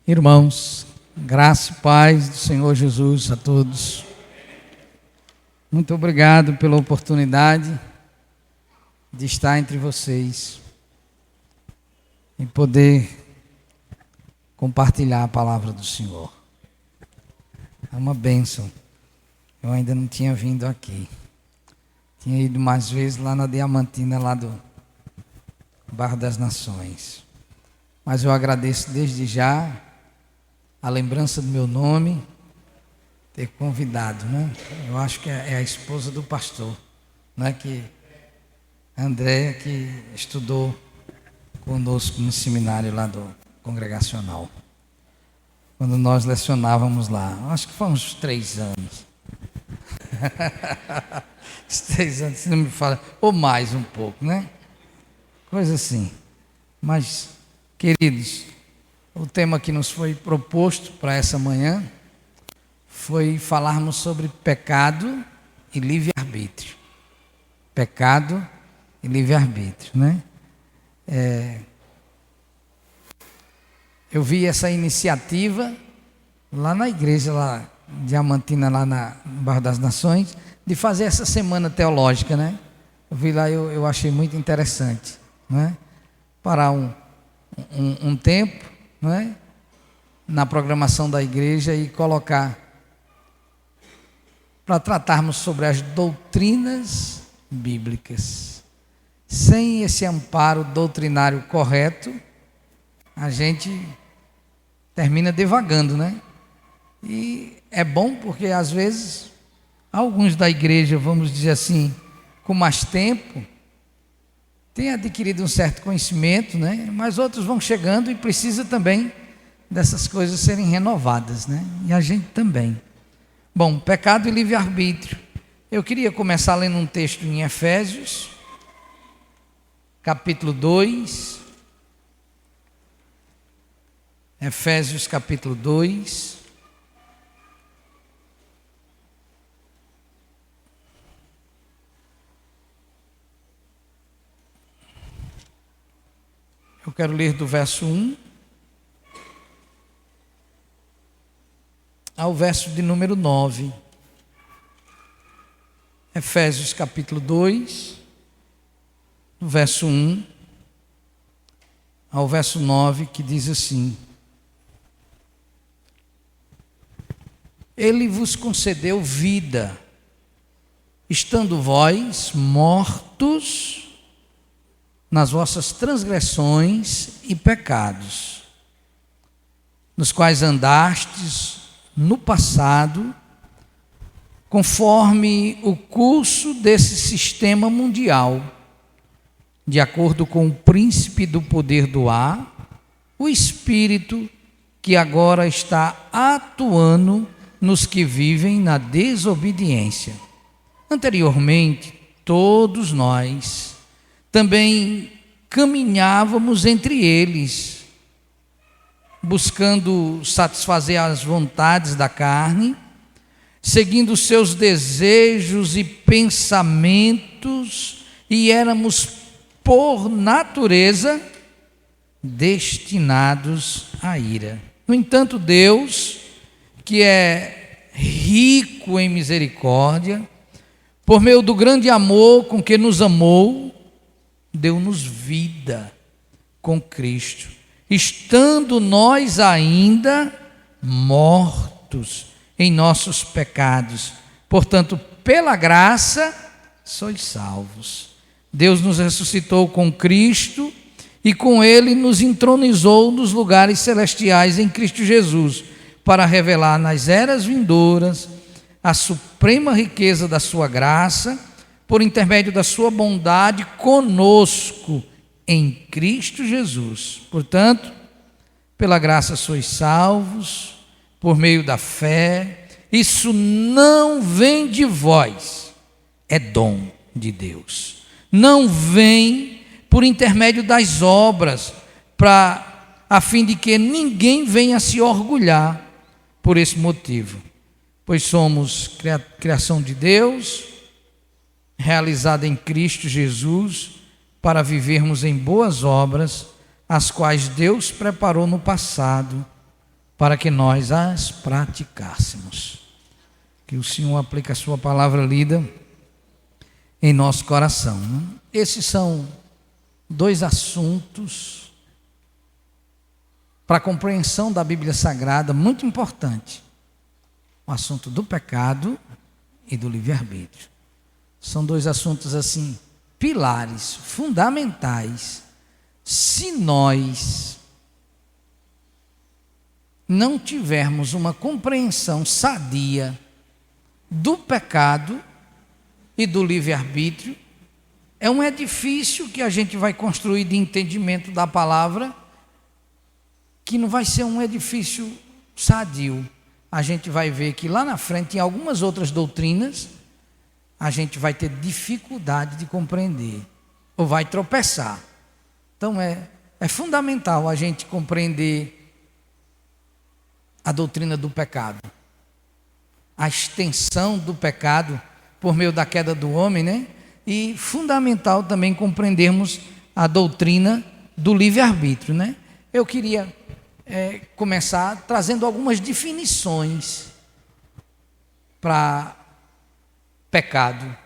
Irmãos, graça e paz do Senhor Jesus a todos. Muito obrigado pela oportunidade de estar entre vocês e poder compartilhar a palavra do Senhor. É uma bênção. Eu ainda não tinha vindo aqui. Tinha ido mais vezes lá na Diamantina, lá do Bairro das Nações. Mas eu agradeço desde já a lembrança do meu nome, ter convidado, né? Eu acho que é a esposa do pastor, né? Que a Andréia, que estudou conosco no seminário lá do Congregacional, quando nós lecionávamos lá. Acho que foi uns 3 anos. Uns 3 anos, se não me fala, ou mais um pouco, né? Coisa assim. Mas, queridos, o tema que nos foi proposto para essa manhã foi falarmos sobre pecado e livre-arbítrio. Pecado e livre-arbítrio, né? Eu vi essa iniciativa lá na igreja, lá, Diamantina, lá no Bairro das Nações, de fazer essa semana teológica, né? Eu vi lá, eu achei muito interessante, né? Parar um tempo, não é? Na programação da igreja e colocar para tratarmos sobre as doutrinas bíblicas. Sem esse amparo doutrinário correto, a gente termina devagando, né? E é bom porque às vezes alguns da igreja, vamos dizer assim, com mais tempo, tem adquirido um certo conhecimento, né? Mas outros vão chegando e precisa também dessas coisas serem renovadas, né? E a gente também. Bom, pecado e livre-arbítrio. Eu queria começar lendo um texto em Efésios, capítulo 2. Efésios, capítulo 2. Eu quero ler do verso 1 ao verso de número 9. Efésios capítulo 2, do verso 1 ao verso 9, que diz assim: Ele vos concedeu vida, estando vós mortos nas vossas transgressões e pecados, nos quais andastes no passado, conforme o curso desse sistema mundial, de acordo com o príncipe do poder do ar, o espírito que agora está atuando nos que vivem na desobediência. Anteriormente, todos nós também caminhávamos entre eles, buscando satisfazer as vontades da carne, seguindo seus desejos e pensamentos, e éramos, por natureza, destinados à ira. No entanto, Deus, que é rico em misericórdia, por meio do grande amor com que nos amou, deu-nos vida com Cristo, estando nós ainda mortos em nossos pecados. Portanto, pela graça sois salvos. Deus nos ressuscitou com Cristo e com Ele nos entronizou nos lugares celestiais em Cristo Jesus, para revelar nas eras vindouras a suprema riqueza da sua graça, por intermédio da sua bondade conosco em Cristo Jesus. Portanto, pela graça sois salvos, por meio da fé. Isso não vem de vós, é dom de Deus. Não vem por intermédio das obras, a fim de que ninguém venha se orgulhar por esse motivo. Pois somos criação de Deus, realizada em Cristo Jesus, para vivermos em boas obras, as quais Deus preparou no passado, para que nós as praticássemos. Que o Senhor aplique a sua palavra lida em nosso coração. Esses são dois assuntos para a compreensão da Bíblia Sagrada muito importante: o assunto do pecado e do livre-arbítrio. São dois assuntos assim, pilares, fundamentais. Se nós não tivermos uma compreensão sadia do pecado e do livre-arbítrio, é um edifício que a gente vai construir de entendimento da palavra, que não vai ser um edifício sadio. A gente vai ver que lá na frente, em algumas outras doutrinas, a gente vai ter dificuldade de compreender, ou vai tropeçar. Então é fundamental a gente compreender a doutrina do pecado, a extensão do pecado por meio da queda do homem, né? E fundamental também compreendermos a doutrina do livre-arbítrio, né? Eu queria começar trazendo algumas definições para pecado,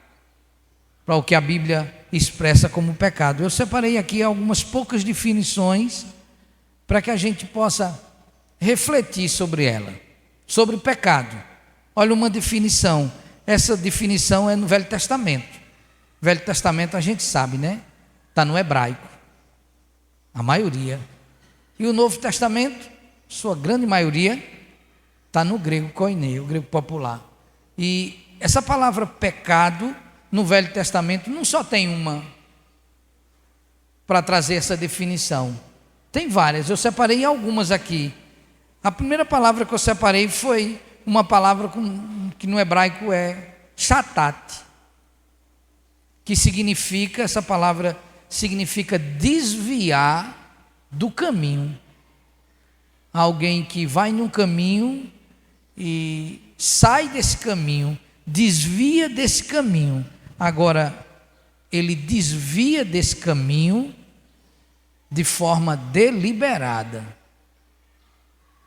para o que a Bíblia expressa como pecado. Eu separei aqui algumas poucas definições para que a gente possa refletir sobre ela, sobre pecado. Olha uma definição, essa definição é no Velho Testamento. Velho Testamento a gente sabe, né? Está no hebraico, a maioria. E o Novo Testamento, sua grande maioria, está no grego koiné, o grego popular. E essa palavra pecado, no Velho Testamento, não só tem uma para trazer essa definição. Tem várias, eu separei algumas aqui. A primeira palavra que eu separei foi uma palavra que no hebraico é shatat, que significa, essa palavra significa desviar do caminho. Alguém que vai num caminho e sai desse caminho, desvia desse caminho. Agora, ele desvia desse caminho de forma deliberada.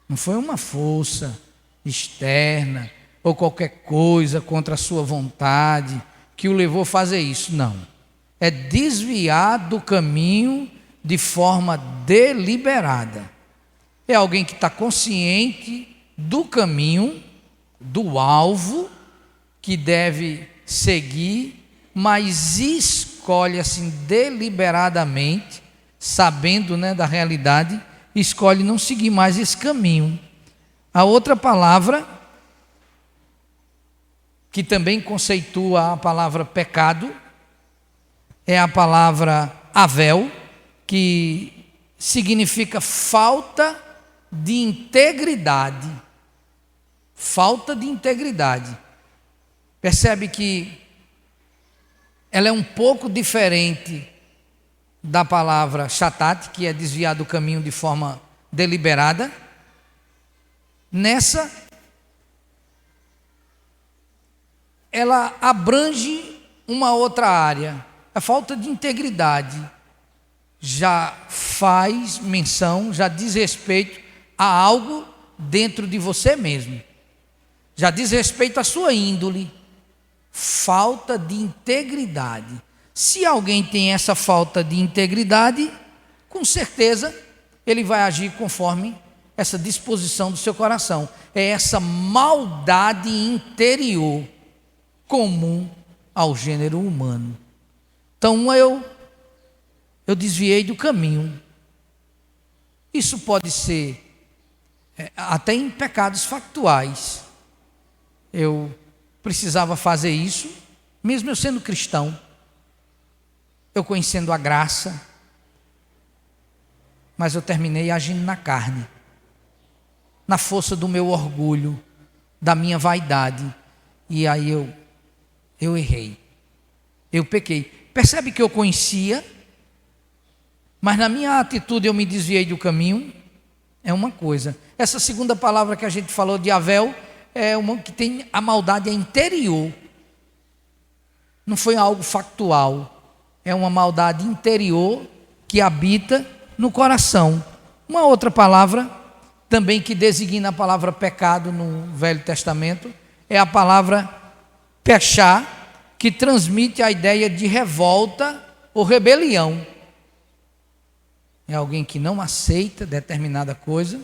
Não foi uma força externa ou qualquer coisa contra a sua vontade que o levou a fazer isso, não. É desviar do caminho de forma deliberada. É alguém que está consciente do caminho, do alvo que deve seguir, mas escolhe assim deliberadamente, sabendo, né, da realidade, escolhe não seguir mais esse caminho. A outra palavra, que também conceitua a palavra pecado, é a palavra avel, que significa falta de integridade. Falta de integridade. Percebe que ela é um pouco diferente da palavra shatat, que é desviar do caminho de forma deliberada. Nessa, ela abrange uma outra área. A falta de integridade já faz menção, já diz respeito a algo dentro de você mesmo. Já diz respeito à sua índole. Falta de integridade. Se alguém tem essa falta de integridade, com certeza ele vai agir conforme essa disposição do seu coração. É essa maldade interior comum ao gênero humano. Então eu desviei do caminho. Isso pode ser até em pecados factuais. Eu precisava fazer isso, mesmo eu sendo cristão, eu conhecendo a graça, mas eu terminei agindo na carne, na força do meu orgulho, da minha vaidade, e aí eu errei, eu pequei. Percebe que eu conhecia, mas na minha atitude eu me desviei do caminho. É uma coisa. Essa segunda palavra que a gente falou de avel é uma que tem a maldade interior. Não foi algo factual. É uma maldade interior que habita no coração. Uma outra palavra também que designa a palavra pecado no Velho Testamento, é a palavra pechá, que transmite a ideia de revolta ou rebelião. É alguém que não aceita determinada coisa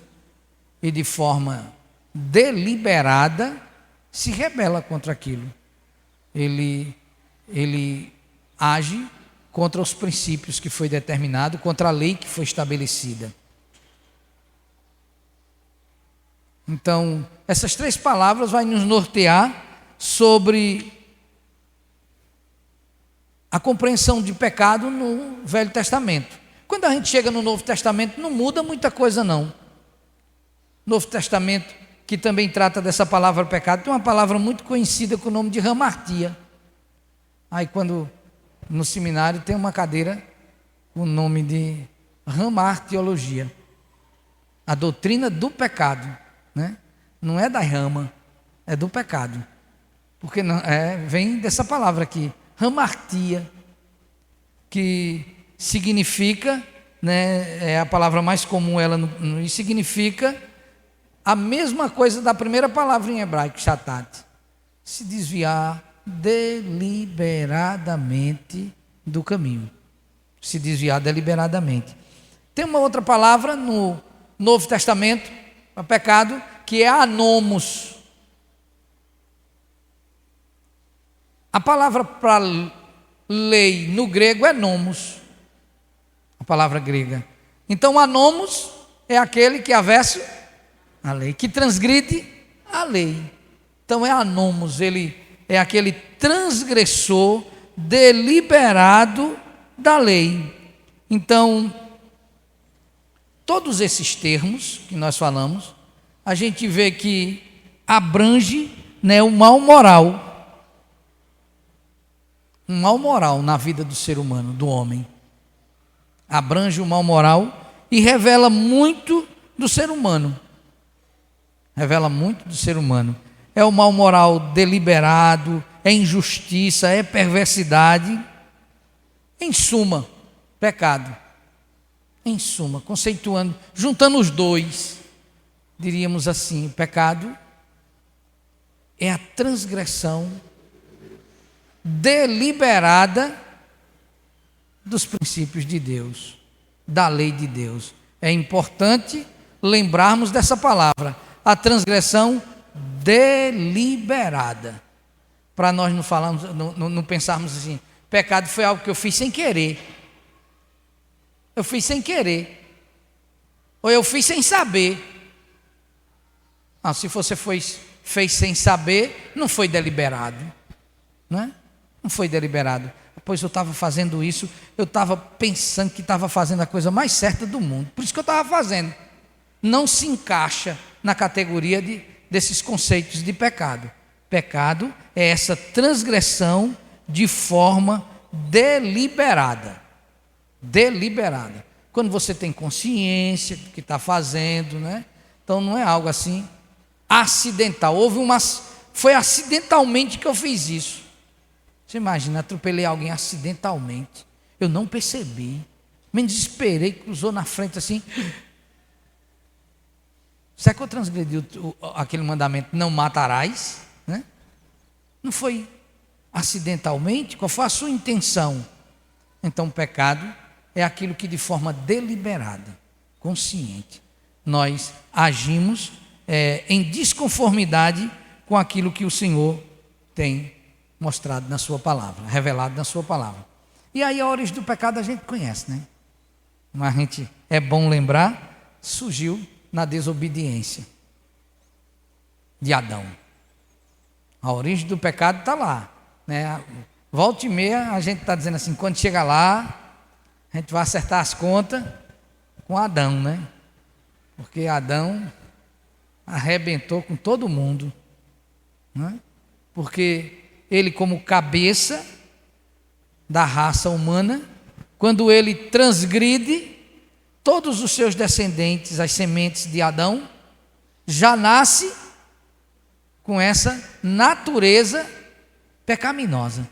e de forma deliberada se rebela contra aquilo. Ele age contra os princípios que foi determinado, contra a lei que foi estabelecida. Então, essas três palavras vão nos nortear sobre a compreensão de pecado no Velho Testamento. Quando a gente chega no Novo Testamento, não muda muita coisa não. Novo Testamento, que também trata dessa palavra pecado, tem uma palavra muito conhecida com o nome de hamartia. Aí quando no seminário tem uma cadeira com o nome de hamartiologia, a doutrina do pecado, né? Não é da rama, é do pecado, porque não, vem dessa palavra aqui, hamartia, que significa, né, é a palavra mais comum, e significa a mesma coisa da primeira palavra em hebraico, shatat, se desviar deliberadamente do caminho, se desviar deliberadamente. Tem uma outra palavra no Novo Testamento para pecado, que é anomos. A palavra para lei no grego é nomos, a palavra grega. Então anomos é aquele que avessa a lei, que transgride a lei. Então é anomos, ele é aquele transgressor deliberado da lei. Então, todos esses termos que nós falamos, a gente vê que abrange, né, o mal moral. Um mal moral na vida do ser humano, do homem. Abrange o mal moral e revela muito do ser humano. Revela muito do ser humano. É o mal moral deliberado, é injustiça, é perversidade. Em suma, pecado. Em suma, conceituando, juntando os dois, diríamos assim, o pecado é a transgressão deliberada dos princípios de Deus, da lei de Deus. É importante lembrarmos dessa palavra, a transgressão deliberada, para nós não falarmos, não pensarmos assim, pecado foi algo que eu fiz sem querer, eu fiz sem querer, ou eu fiz sem saber. Se você fez sem saber, não foi deliberado, né? Não foi deliberado. Pois eu estava fazendo isso, eu estava pensando que estava fazendo a coisa mais certa do mundo, por isso que eu estava fazendo. Não se encaixa na categoria desses conceitos de pecado. Pecado é essa transgressão de forma deliberada. Deliberada. Quando você tem consciência do que está fazendo, né? Então não é algo assim acidental. Foi acidentalmente que eu fiz isso. Você imagina, atropelei alguém acidentalmente, eu não percebi, me desesperei, cruzou na frente assim. Será que eu transgredi aquele mandamento, não matarás? Né? Não foi acidentalmente? Qual foi a sua intenção? Então o pecado é aquilo que de forma deliberada, consciente, nós agimos em desconformidade com aquilo que o Senhor tem mostrado na sua palavra, revelado na sua palavra. E aí a origem do pecado a gente conhece, né? Mas a gente, é bom lembrar, surgiu na desobediência de Adão. A origem do pecado está lá, né? Volta e meia a gente está dizendo assim, quando chega lá, a gente vai acertar as contas com Adão, né? Porque Adão arrebentou com todo mundo, né? Porque ele, como cabeça da raça humana, quando ele transgride, todos os seus descendentes, as sementes de Adão, já nasce com essa natureza pecaminosa.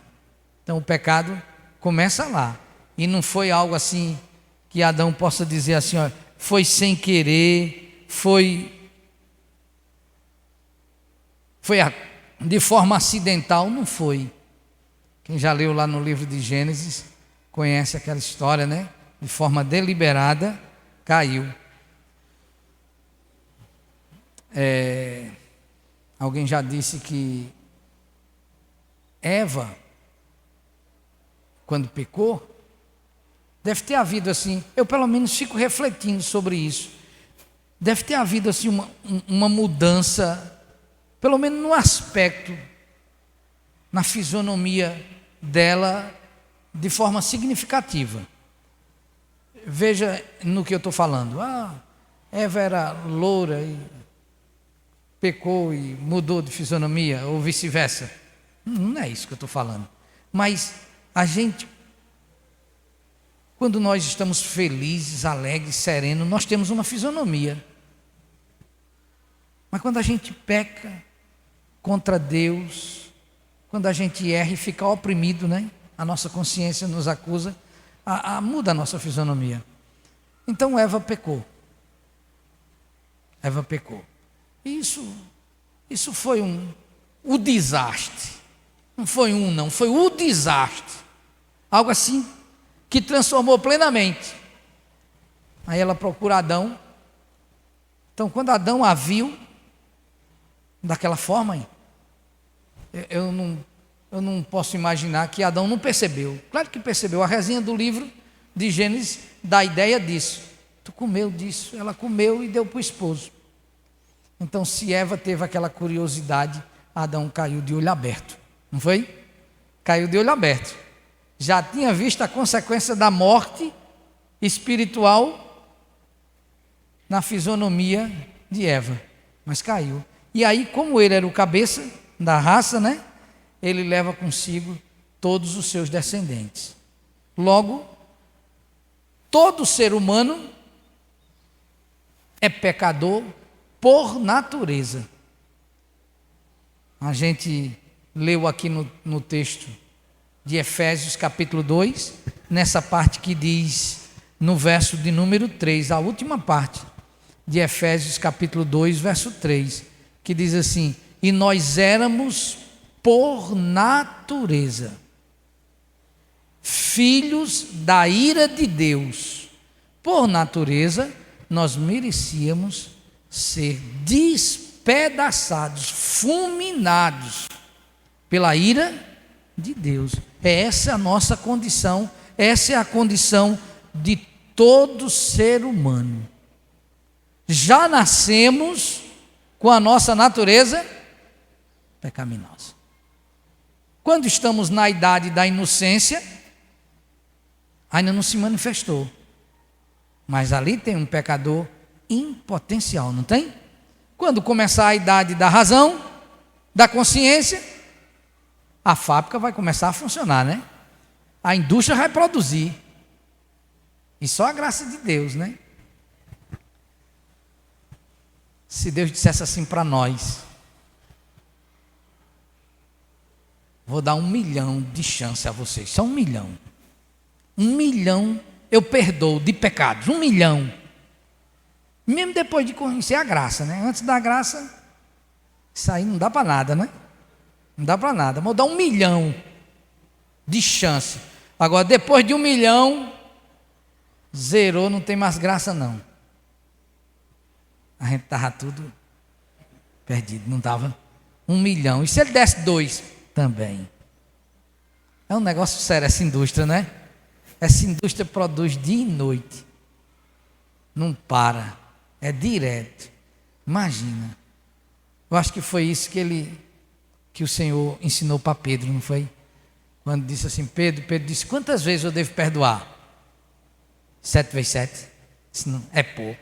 Então o pecado começa lá, e não foi algo assim que Adão possa dizer assim, ó, foi sem querer, foi de forma acidental, não foi. Quem já leu lá no livro de Gênesis conhece aquela história, né? De forma deliberada, caiu. Alguém já disse que Eva, quando pecou, deve ter havido assim, eu pelo menos fico refletindo sobre isso, deve ter havido assim uma mudança, pelo menos no aspecto, na fisionomia dela, de forma significativa. Veja no que eu estou falando. Eva era loura e pecou e mudou de fisionomia, ou vice-versa. Não é isso que eu estou falando. Mas a gente, quando nós estamos felizes, alegres, serenos, nós temos uma fisionomia. Mas quando a gente peca contra Deus, quando a gente erra e fica oprimido, né? A nossa consciência nos acusa, muda a nossa fisionomia. Então Eva pecou. Eva pecou. E isso foi o desastre. Não foi não, foi o desastre. Algo assim que transformou plenamente. Aí ela procura Adão. Então quando Adão a viu daquela forma, eu não posso imaginar que Adão não percebeu. Claro que percebeu. A resenha do livro de Gênesis dá a ideia disso. Tu comeu disso. Ela comeu e deu para o esposo. Então, se Eva teve aquela curiosidade, Adão caiu de olho aberto. Não foi? Caiu de olho aberto. Já tinha visto a consequência da morte espiritual na fisionomia de Eva. Mas caiu. E aí, como ele era o cabeça da raça, né? Ele leva consigo todos os seus descendentes. Logo, todo ser humano é pecador por natureza. A gente leu aqui no texto de Efésios capítulo 2, nessa parte que diz, no verso de número 3, a última parte de Efésios capítulo 2, verso 3, que diz assim: e nós éramos por natureza filhos da ira de Deus. Por natureza, nós merecíamos ser despedaçados, fulminados pela ira de Deus. Essa é a nossa condição, essa é a condição de todo ser humano. Já nascemos com a nossa natureza pecaminosa. Quando estamos na idade da inocência, ainda não se manifestou. Mas ali tem um pecador em potencial, não tem? Quando começar a idade da razão, da consciência, a fábrica vai começar a funcionar, né? A indústria vai produzir. E só a graça de Deus, né? Se Deus dissesse assim para nós: vou dar 1 milhão de chance a vocês, só 1 milhão. 1 milhão eu perdoo de pecados, 1 milhão. Mesmo depois de conhecer a graça, né? Antes da graça, isso aí não dá para nada, né? Não dá para nada. Vou dar 1 milhão de chance. Agora, depois de 1 milhão, zerou, não tem mais graça não. A gente estava tudo perdido, não estava? 1 milhão. E se ele desse 2? Também. É um negócio sério essa indústria, né? Essa indústria produz dia e noite. Não para. É direto. Imagina. Eu acho que foi isso que o Senhor ensinou para Pedro, não foi? Quando disse assim, Pedro disse: quantas vezes eu devo perdoar? 7 vezes 7? Isso não, é pouco.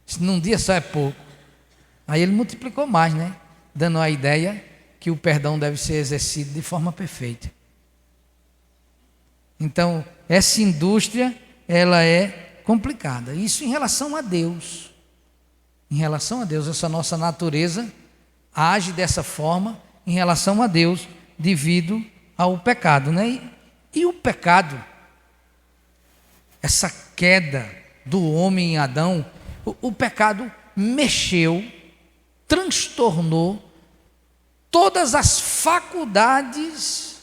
Isso num dia só é pouco. Aí ele multiplicou mais, né? Dando a ideia que o perdão deve ser exercido de forma perfeita. Então, essa indústria, ela é complicada. Isso em relação a Deus. Em relação a Deus, essa nossa natureza age dessa forma em relação a Deus, devido ao pecado, né? E o pecado, essa queda do homem em Adão, o pecado mexeu, transtornou todas as faculdades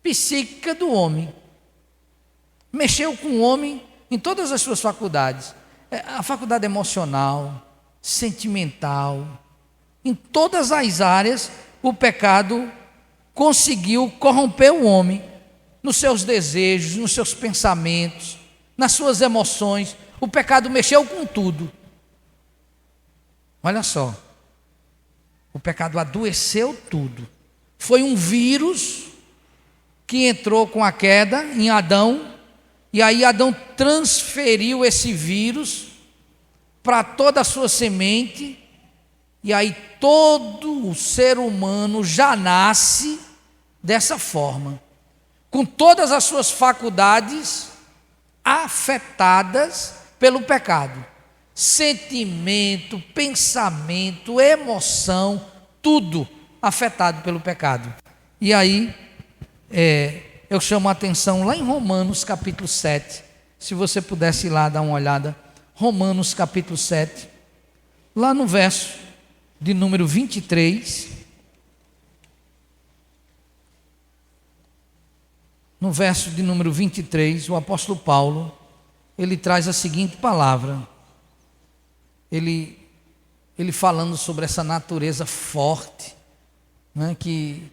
psíquicas do homem. Mexeu com o homem em todas as suas faculdades. A faculdade emocional, sentimental, em todas as áreas, o pecado conseguiu corromper o homem, nos seus desejos, nos seus pensamentos, nas suas emoções. O pecado mexeu com tudo. Olha só, o pecado adoeceu tudo. Foi um vírus que entrou com a queda em Adão, e aí Adão transferiu esse vírus para toda a sua semente, e aí todo o ser humano já nasce dessa forma, com todas as suas faculdades afetadas pelo pecado. Sentimento, pensamento, emoção, tudo afetado pelo pecado. E aí, eu chamo a atenção lá em Romanos capítulo 7, se você pudesse ir lá dar uma olhada, Romanos capítulo 7, lá no verso de número 23, no verso de número 23, o apóstolo Paulo, ele traz a seguinte palavra, ele falando sobre essa natureza forte, né, que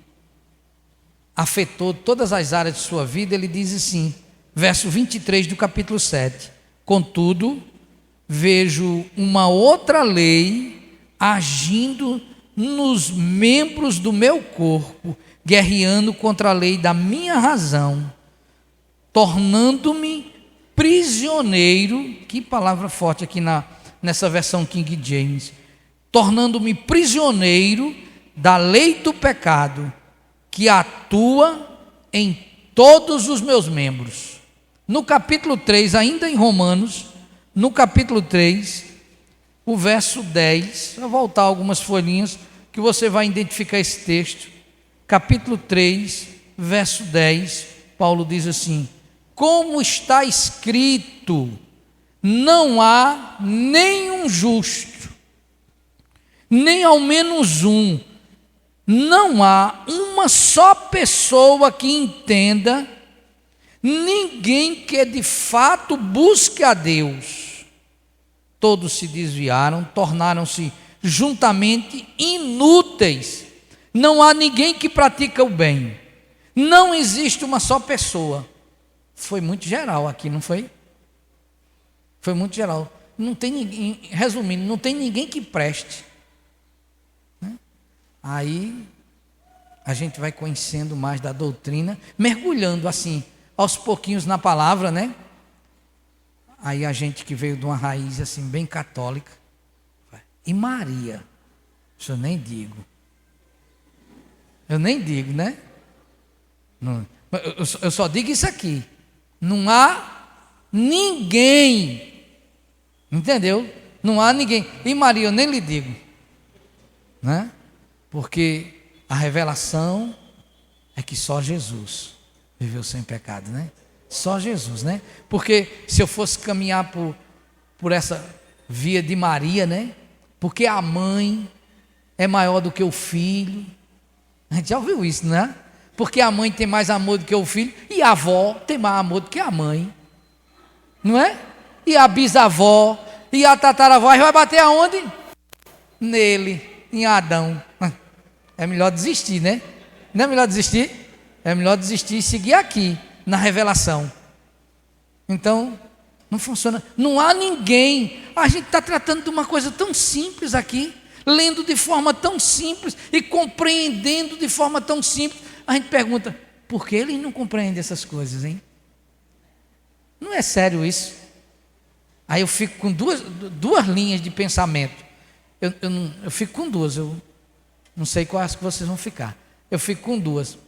afetou todas as áreas de sua vida. Ele diz assim, verso 23 do capítulo 7, contudo, vejo uma outra lei agindo nos membros do meu corpo, guerreando contra a lei da minha razão, tornando-me prisioneiro. Que palavra forte aqui nessa versão King James. Tornando-me prisioneiro da lei do pecado, que atua em todos os meus membros. No capítulo 3, ainda em Romanos, no capítulo 3, o verso 10, vou voltar algumas folhinhas que você vai identificar esse texto. Capítulo 3, verso 10, Paulo diz assim: como está escrito, não há nenhum justo, nem ao menos um, não há uma só pessoa que entenda, ninguém que de fato busque a Deus. Todos se desviaram, tornaram-se juntamente inúteis. Não há ninguém que pratica o bem. Não existe uma só pessoa. Foi muito geral aqui, não foi? Foi muito geral. Não tem ninguém, resumindo, não tem ninguém que preste. Aí a gente vai conhecendo mais da doutrina, mergulhando assim, aos pouquinhos na palavra, né? Aí a gente que veio de uma raiz assim, bem católica. E Maria? Isso eu nem digo. Eu nem digo, né? Não, eu só digo isso aqui. Não há ninguém. Entendeu? Não há ninguém. E Maria eu nem lhe digo. Né? Porque a revelação é que só Jesus viveu sem pecado, né? Só Jesus, né? Porque se eu fosse caminhar por essa via de Maria, né? Porque a mãe é maior do que o filho. A gente já ouviu isso, né? Porque a mãe tem mais amor do que o filho, e a avó tem mais amor do que a mãe, não é? E a bisavó, e a tataravó, vai bater aonde? Nele, em Adão. É melhor desistir, né? Não é melhor desistir? É melhor desistir e seguir aqui, na revelação. Então, não funciona. Não há ninguém. A gente está tratando de uma coisa tão simples aqui, lendo de forma tão simples e compreendendo de forma tão simples. A gente pergunta, por que eles não compreendem essas coisas, hein? Não é sério isso? Aí eu fico com duas linhas de pensamento. Eu fico com duas, eu não sei quais que vocês vão ficar. Eu fico com duas.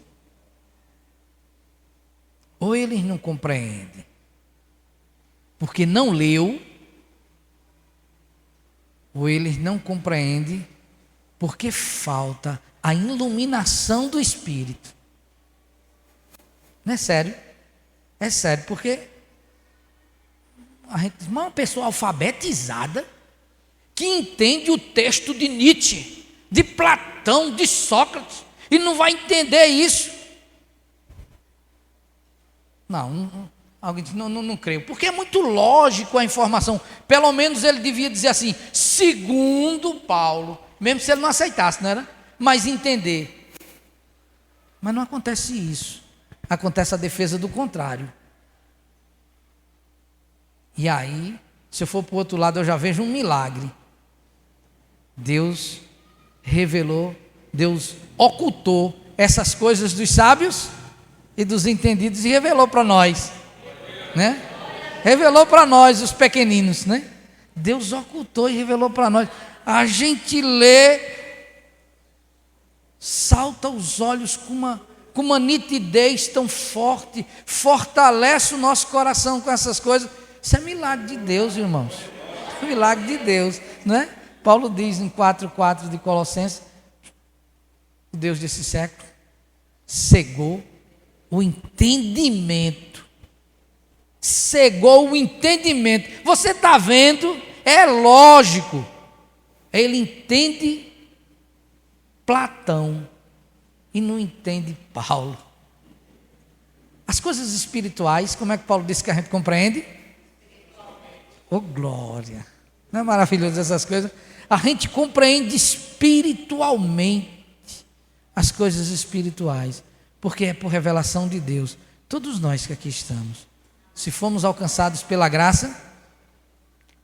Ou eles não compreendem, porque não leu, ou eles não compreendem, porque falta a iluminação do Espírito. Não é sério? É sério, porque a gente, uma pessoa alfabetizada, que entende o texto de Nietzsche, de Platão, de Sócrates, e não vai entender isso. Alguém diz, não creio, porque é muito lógico a informação. Pelo menos ele devia dizer assim, segundo Paulo, mesmo se ele não aceitasse, não era? Mas entender. Mas não acontece isso. Acontece a defesa do contrário. E aí, se eu for para o outro lado, eu já vejo um milagre. Deus revelou, Deus ocultou essas coisas dos sábios e dos entendidos e revelou para nós, né? Revelou para nós, os pequeninos, né? Deus ocultou e revelou para nós. A gente lê, salta os olhos com uma nitidez tão forte, fortalece o nosso coração com essas coisas. Isso é milagre de Deus, irmãos. É milagre de Deus, não é? Paulo diz em 4:4 de Colossenses, o Deus desse século cegou o entendimento. Cegou o entendimento. Você está vendo? É lógico. Ele entende Platão e não entende Paulo. As coisas espirituais, como é que Paulo disse que a gente compreende? Oh, glória! Não é maravilhoso essas coisas? A gente compreende espiritualmente as coisas espirituais, porque é por revelação de Deus. Todos nós que aqui estamos, se formos alcançados pela graça,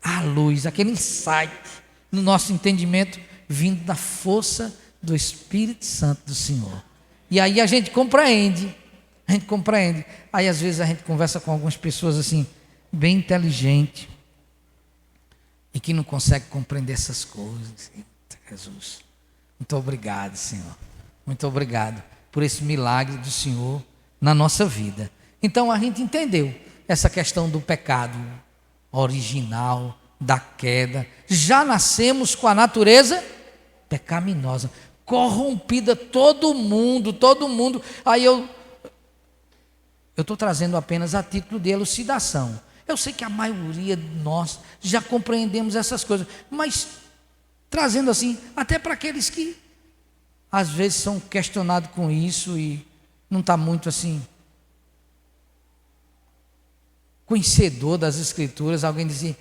a luz, aquele insight no nosso entendimento, vindo da força do Espírito Santo do Senhor. E aí a gente compreende. Aí às vezes a gente conversa com algumas pessoas assim, bem inteligente, e que não consegue compreender essas coisas. Eita, Jesus, muito obrigado, Senhor. Muito obrigado por esse milagre do Senhor na nossa vida. Então a gente entendeu essa questão do pecado original, da queda. Já nascemos com a natureza pecaminosa, corrompida, todo mundo. Aí eu estou trazendo apenas a título de elucidação. Eu sei que a maioria de nós já compreendemos essas coisas, mas trazendo assim, até para aqueles que às vezes são questionados com isso e não está muito assim conhecedor das Escrituras. Alguém dizia,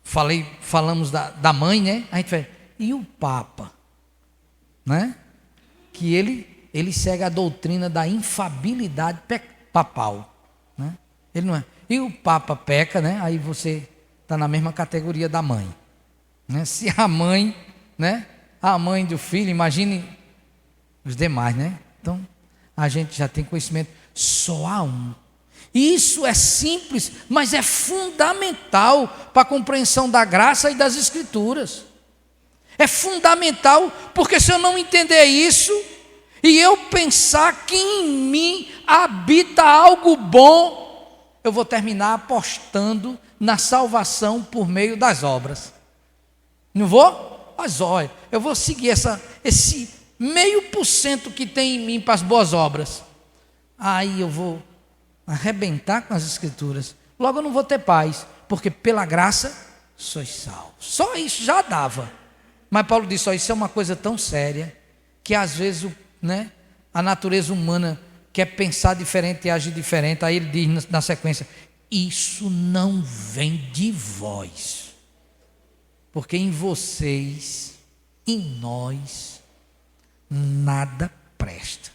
falamos da mãe, né? A gente fala, e o Papa, né? Que ele segue a doutrina da infabilidade papal, né? Ele não é. E o Papa peca, né? Aí você está na mesma categoria da mãe, né? Se a mãe, né? A mãe do filho, imagine os demais, né? Então a gente já tem conhecimento, só há um. Isso é simples, mas é fundamental para a compreensão da graça e das Escrituras. É fundamental, porque se eu não entender isso e eu pensar que em mim habita algo bom, eu vou terminar apostando na salvação por meio das obras. Não vou? Mas olha, eu vou seguir esse 0,5% que tem em mim para as boas obras. Aí eu vou arrebentar com as Escrituras. Logo eu não vou ter paz, porque pela graça sois salvos. Só isso já dava. Mas Paulo disse, isso é uma coisa tão séria, que às vezes a natureza humana quer pensar diferente e agir diferente. Aí ele diz na sequência, isso não vem de vós, porque em vocês, em nós, nada presta.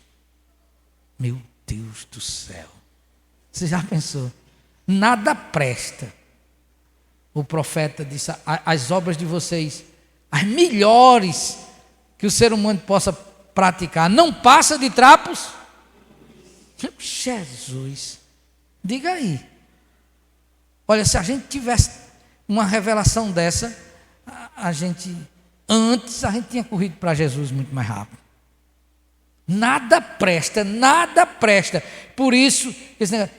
Meu Deus do céu, você já pensou? Nada presta. O profeta disse, as obras de vocês, as melhores que o ser humano possa praticar, não passa de trapos. Jesus, diga aí. Olha, se a gente tivesse uma revelação dessa, antes a gente tinha corrido para Jesus muito mais rápido. Nada presta, nada presta. Por isso,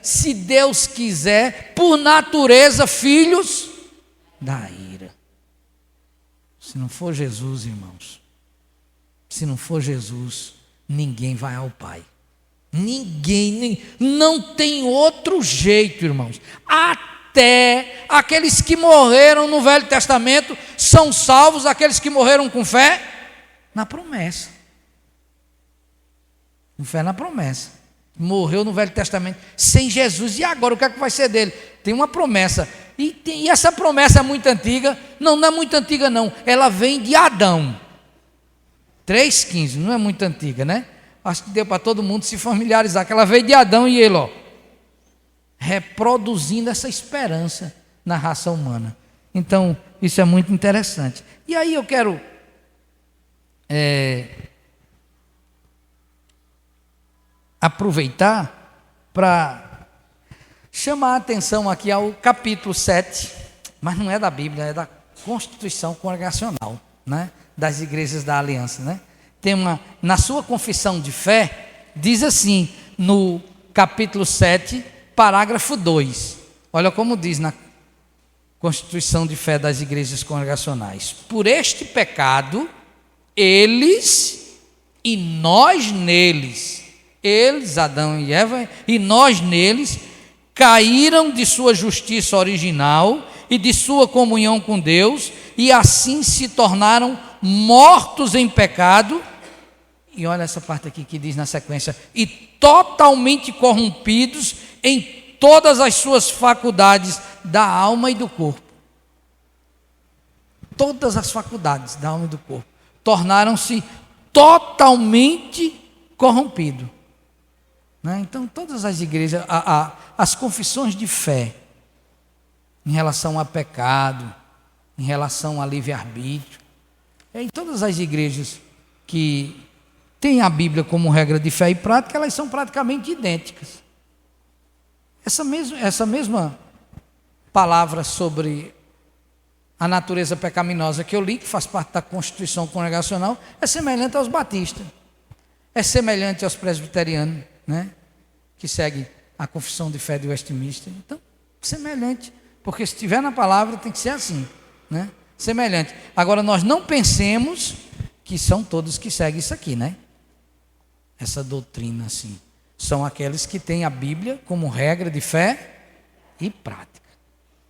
se Deus quiser, por natureza, filhos da ira. Se não for Jesus, irmãos, se não for Jesus, ninguém vai ao Pai. Ninguém, não tem outro jeito, irmãos. até aqueles que morreram no Velho Testamento são salvos, aqueles que morreram com fé na promessa. Com fé na promessa. Morreu no Velho Testamento sem Jesus, e agora o que é que vai ser dele? Tem uma promessa, e essa promessa é muito antiga. Não é muito antiga não, ela vem de Adão. 3,15, não é muito antiga, né? Acho que deu para todo mundo se familiarizar, que ela veio de Adão e ele, reproduzindo essa esperança na raça humana. Então, isso é muito interessante. E aí eu quero aproveitar para chamar a atenção aqui ao capítulo 7, mas não é da Bíblia, é da Constituição Congregacional, né? Das Igrejas da Aliança, né? Tem na sua confissão de fé, diz assim, no capítulo 7, parágrafo 2, olha como diz na Constituição de Fé das Igrejas Congregacionais: por este pecado, eles e nós neles, eles, Adão e Eva, e nós neles, caíram de sua justiça original e de sua comunhão com Deus, e assim se tornaram mortos em pecado. E olha essa parte aqui que diz na sequência: e totalmente corrompidos em todas as suas faculdades da alma e do corpo. Todas as faculdades da alma e do corpo tornaram-se totalmente corrompidos, né? Então todas as igrejas, as confissões de fé em relação a pecado, em relação a livre-arbítrio, em todas as igrejas que têm a Bíblia como regra de fé e prática, elas são praticamente idênticas. Essa mesma palavra sobre a natureza pecaminosa que eu li, que faz parte da Constituição Congregacional, é semelhante aos batistas, é semelhante aos presbiterianos, né? Que seguem a confissão de fé de Westminster. Então, semelhante, porque se estiver na palavra tem que ser assim, né? Semelhante. Agora, nós não pensemos que são todos que seguem isso aqui, né? Essa doutrina assim. São aqueles que têm a Bíblia como regra de fé e prática.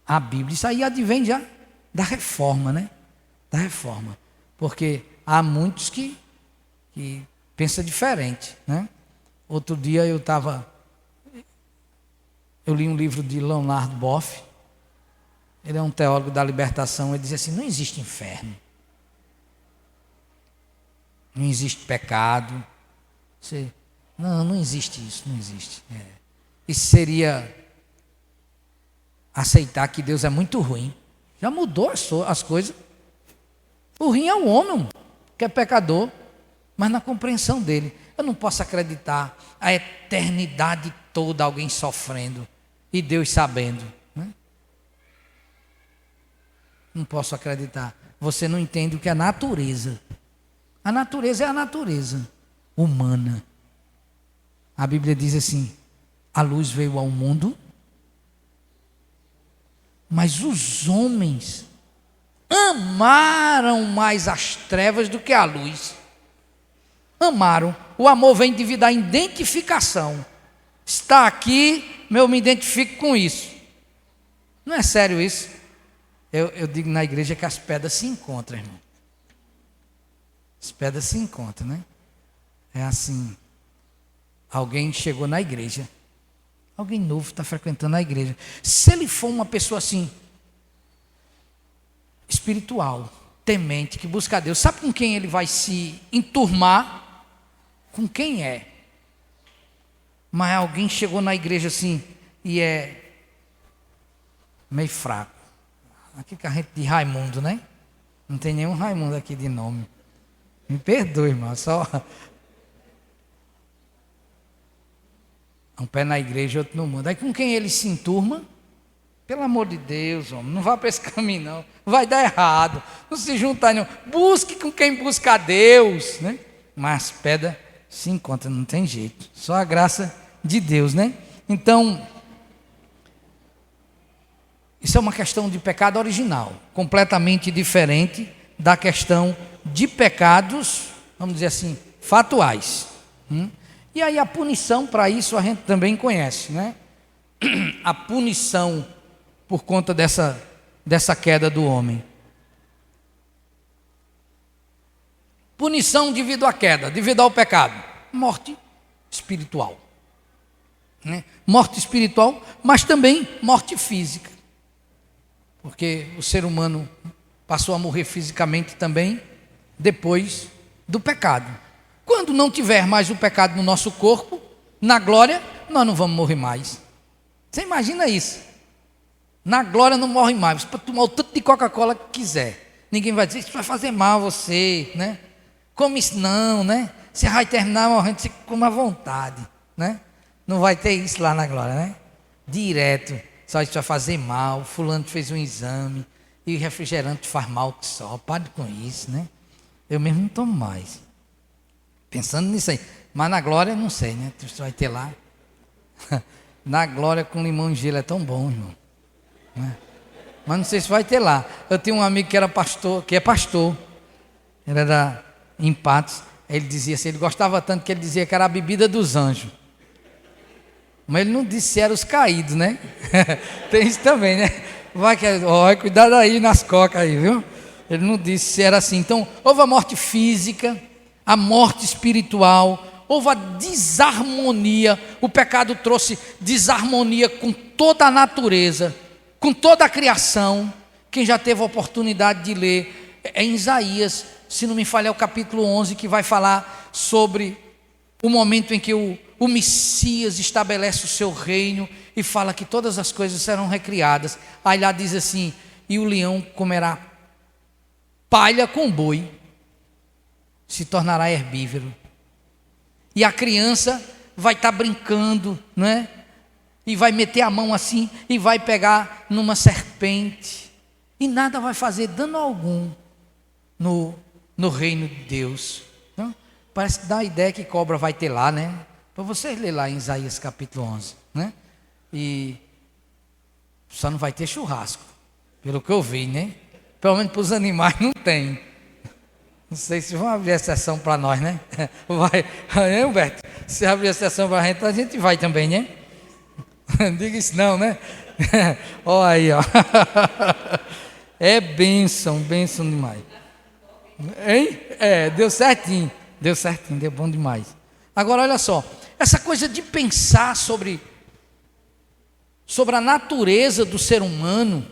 A Bíblia, isso aí advém já da reforma, né? Da reforma. Porque há muitos que pensam diferente, né? Outro dia eu li um livro de Leonard Boff. Ele é um teólogo da libertação. Ele diz assim: não existe inferno, não existe pecado. Não existe isso, não existe. Isso seria aceitar que Deus é muito ruim. Já mudou as coisas. O ruim é o homem, que é pecador, mas na compreensão dele. Eu não posso acreditar a eternidade toda alguém sofrendo e Deus sabendo, né? Não posso acreditar. Você não entende o que é natureza. A natureza é a natureza humana. A Bíblia diz assim: a luz veio ao mundo, mas os homens amaram mais as trevas do que a luz. Amaram. O amor vem devido à identificação. Está aqui, eu me identifico com isso. Não é sério isso? Eu digo na igreja que as pedras se encontram, irmão. As pedras se encontram, né? É assim. Alguém chegou na igreja. Alguém novo está frequentando a igreja. Se ele for uma pessoa assim, espiritual, temente, que busca a Deus, sabe com quem ele vai se enturmar? Com quem é? Mas alguém chegou na igreja assim e é meio fraco. Aqui que a gente de Raimundo, né? Não tem nenhum Raimundo aqui de nome. Me perdoe, irmão. Só um pé na igreja e outro no mundo. Aí com quem ele se enturma? Pelo amor de Deus, homem, não vá para esse caminho não. Vai dar errado. Não se junta não. Busque com quem busca a Deus, né? Mas pedra se encontra, não tem jeito. Só a graça de Deus, né? Então, isso é uma questão de pecado original, completamente diferente da questão de pecados, vamos dizer assim, fatuais. E aí a punição para isso a gente também conhece, né? A punição por conta dessa queda do homem. Punição devido à queda, devido ao pecado. Morte espiritual. Né? Morte espiritual, mas também morte física. Porque o ser humano passou a morrer fisicamente também depois do pecado. Quando não tiver mais o pecado no nosso corpo, na glória, nós não vamos morrer mais. Você imagina isso? Na glória não morre mais. Você pode tomar o tanto de Coca-Cola que quiser. Ninguém vai dizer, isso vai fazer mal a você, né? Come isso não, né? Você vai terminar morrendo, você come à vontade, né? Não vai ter isso lá na glória, né? Direto, só isso vai fazer mal, fulano fez um exame, e refrigerante faz mal que só, pare com isso, né? Eu mesmo não tomo mais. Pensando nisso aí. Mas na glória, não sei, né? Você vai ter lá. Na glória com limão e gelo é tão bom, irmão. Né? Mas não sei se vai ter lá. Eu tinha um amigo que era pastor, que é pastor. Ele era em Patos. Ele dizia assim, ele gostava tanto que ele dizia que era a bebida dos anjos. Mas ele não disse se era os caídos, né? Tem isso também, né? Vai que, ó, cuidado aí nas cocas aí, viu? Ele não disse se era assim. Então, houve a morte física, a morte espiritual, houve a desarmonia. O pecado trouxe desarmonia com toda a natureza, com toda a criação. Quem já teve a oportunidade de ler, é em Isaías, se não me falha, é o capítulo 11, que vai falar sobre o momento em que o Messias estabelece o seu reino e fala que todas as coisas serão recriadas. Aí lá diz assim, e o leão comerá palha com boi, se tornará herbívoro. E a criança vai estar brincando, não é? E vai meter a mão assim e vai pegar numa serpente. E nada vai fazer dano algum no reino de Deus. Então, parece que dá a ideia que cobra vai ter lá, né? Para vocês lerem lá em Isaías capítulo 11, né? E só não vai ter churrasco, pelo que eu vi, né? Pelo menos para os animais não tem. Não sei se vão abrir exceção para nós, né? Vai, né, Humberto? Se abrir exceção para a gente vai também, né? Diga isso não, né? Olha aí, ó. É bênção demais. Hein? É, deu certinho, deu bom demais. Agora olha só, essa coisa de pensar sobre a natureza do ser humano,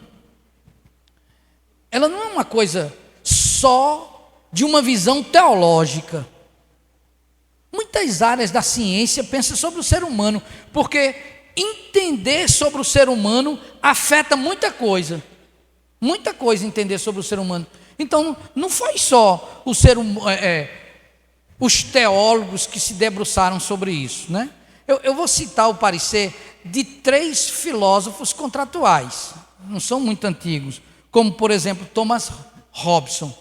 ela não é uma coisa só de uma visão teológica. Muitas áreas da ciência pensam sobre o ser humano, porque entender sobre o ser humano afeta muita coisa entender sobre o ser humano. Então não foi só o ser os teólogos que se debruçaram sobre isso, né? Eu vou citar o parecer de 3 filósofos contratuais, não são muito antigos, como por exemplo Thomas Robson.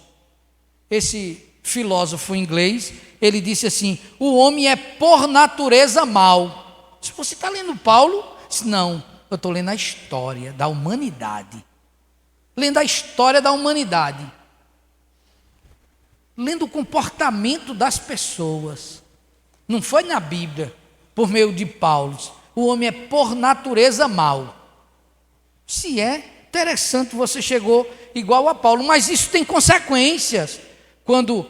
Esse filósofo inglês, ele disse assim, o homem é por natureza mau. Se você está lendo Paulo, não, eu estou lendo a história da humanidade, lendo a história da humanidade, lendo o comportamento das pessoas. Não foi na Bíblia, por meio de Paulo. O homem é por natureza mau. Se é interessante, você chegou igual a Paulo, mas isso tem consequências. Quando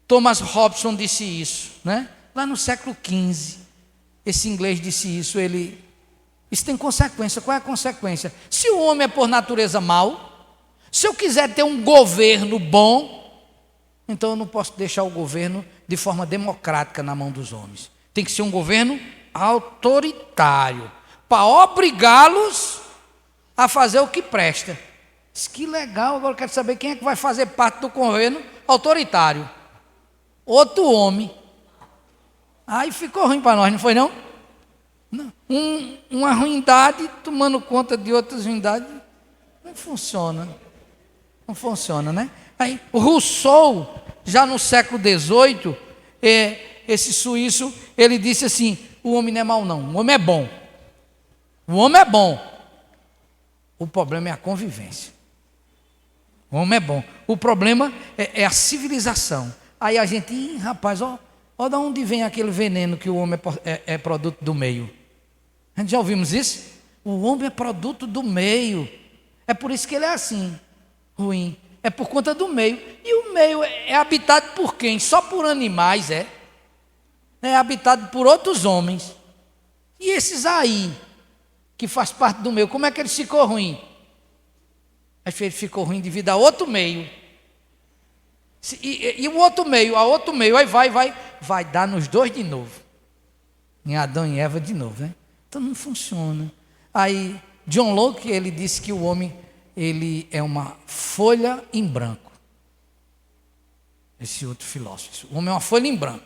Thomas Robson disse isso, né? Lá no século XV, esse inglês disse isso, isso tem consequência. Qual é a consequência? Se o homem é por natureza mau, se eu quiser ter um governo bom, então eu não posso deixar o governo de forma democrática na mão dos homens. Tem que ser um governo autoritário, para obrigá-los a fazer o que presta. Que legal, agora eu quero saber quem é que vai fazer parte do governo autoritário. Outro homem. Aí ficou ruim para nós, não foi não? Não. Uma ruindade tomando conta de outras ruindades. Não funciona. Não funciona, né? Aí, Rousseau, já no século XVIII, esse suíço, ele disse assim, o homem não é mau não, o homem é bom. O homem é bom. O problema é a convivência. O homem é bom. O problema é a civilização. Aí a gente, rapaz, ó de onde vem aquele veneno que o homem é produto do meio. A gente já ouvimos isso? O homem é produto do meio. É por isso que ele é assim, ruim. É por conta do meio. E o meio é habitado por quem? Só por animais, é. É habitado por outros homens. E esses aí, que faz parte do meio, como é que ele ficou ruim? Ele ficou ruim devido a outro meio. E o outro meio, a outro meio, aí vai dar nos dois de novo. Em Adão e Eva de novo, né? Então não funciona. Aí John Locke, ele disse que o homem, ele é uma folha em branco. Esse outro filósofo. O homem é uma folha em branco.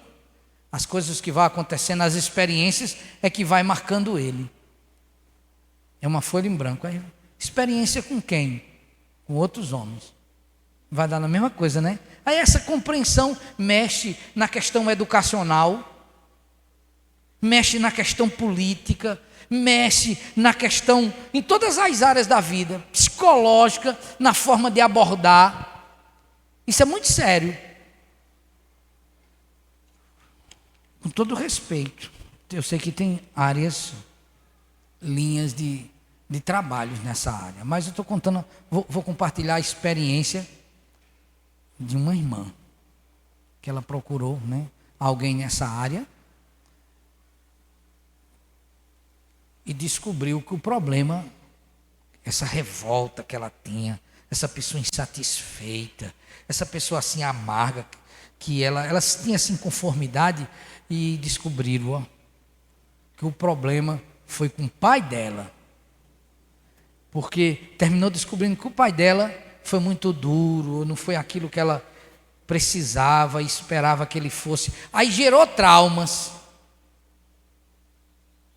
As coisas que vão acontecendo, as experiências, é que vai marcando ele. É uma folha em branco. Aí, experiência com quem? Com outros homens. Vai dar na mesma coisa, né? Aí essa compreensão mexe na questão educacional, mexe na questão política, mexe na questão, em todas as áreas da vida, psicológica, na forma de abordar. Isso é muito sério. Com todo respeito, eu sei que tem áreas, linhas de trabalhos nessa área, mas eu estou contando, vou compartilhar a experiência de uma irmã, que ela procurou, né, alguém nessa área, e descobriu que o problema, essa revolta que ela tinha, essa pessoa insatisfeita, essa pessoa assim amarga, que ela tinha assim conformidade, e descobriram, ó, que o problema foi com o pai dela, porque terminou descobrindo que o pai dela foi muito duro, não foi aquilo que ela precisava e esperava que ele fosse. Aí gerou traumas.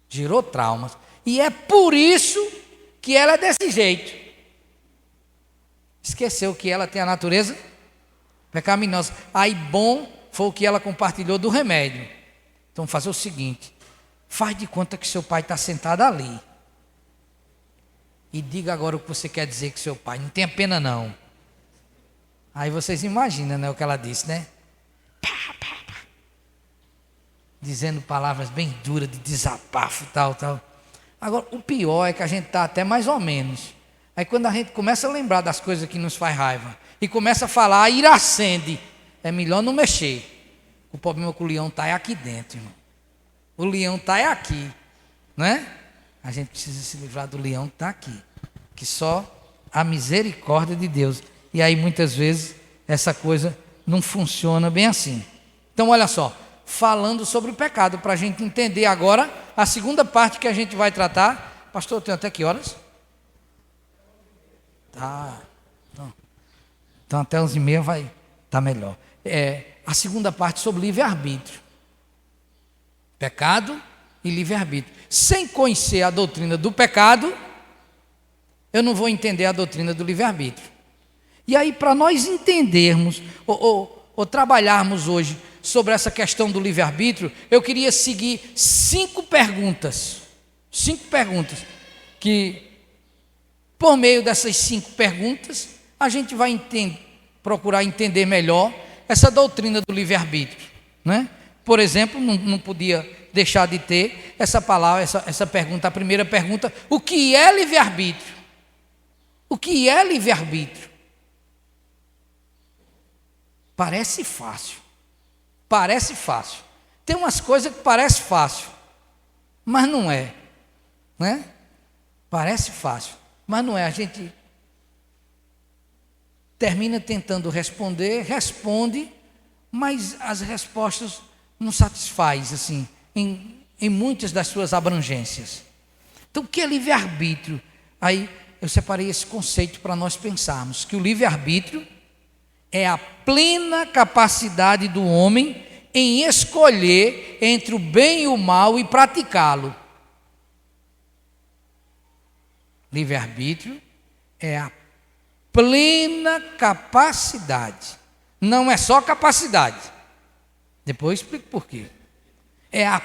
Gerou traumas. E é por isso que ela é desse jeito. Esqueceu que ela tem a natureza pecaminosa. Aí bom foi o que ela compartilhou do remédio. Então fazer o seguinte: faz de conta que seu pai está sentado ali. E diga agora o que você quer dizer com seu pai. Não tenha pena não. Aí vocês imaginam, né, o que ela disse, né? Pá, pá, pá. Dizendo palavras bem duras de desabafo e tal. Agora, o pior é que a gente está até mais ou menos. Aí quando a gente começa a lembrar das coisas que nos faz raiva e começa a falar, a ira acende. É melhor não mexer. O problema que o leão está é aqui dentro, irmão. O leão está é aqui, né? A gente precisa se livrar do leão que está aqui, que só a misericórdia de Deus. E aí muitas vezes essa coisa não funciona bem assim. Então olha só, falando sobre o pecado, para a gente entender agora a segunda parte que a gente vai tratar. Pastor, tem até que horas? Tá. Então até 11h30 vai estar melhor. A segunda parte sobre livre-arbítrio. Pecado e livre-arbítrio. Sem conhecer a doutrina do pecado, eu não vou entender a doutrina do livre-arbítrio. E aí, para nós entendermos ou trabalharmos hoje sobre essa questão do livre-arbítrio, eu queria seguir 5 perguntas. 5 perguntas que, por meio dessas 5 perguntas, a gente vai procurar entender melhor essa doutrina do livre-arbítrio, né? Por exemplo, não podia deixar de ter essa palavra, essa pergunta, a primeira pergunta: o que é livre-arbítrio? O que é livre-arbítrio? Parece fácil. Parece fácil. Tem umas coisas que parecem fácil, mas não é, né? Parece fácil, mas não é. A gente termina tentando responder, responde, mas as respostas não satisfaz, assim, em muitas das suas abrangências. Então, o que é livre-arbítrio? Aí eu separei esse conceito para nós pensarmos, que o livre-arbítrio é a plena capacidade do homem em escolher entre o bem e o mal e praticá-lo. Livre-arbítrio é a plena capacidade. Não é só capacidade. Depois eu explico por quê. É a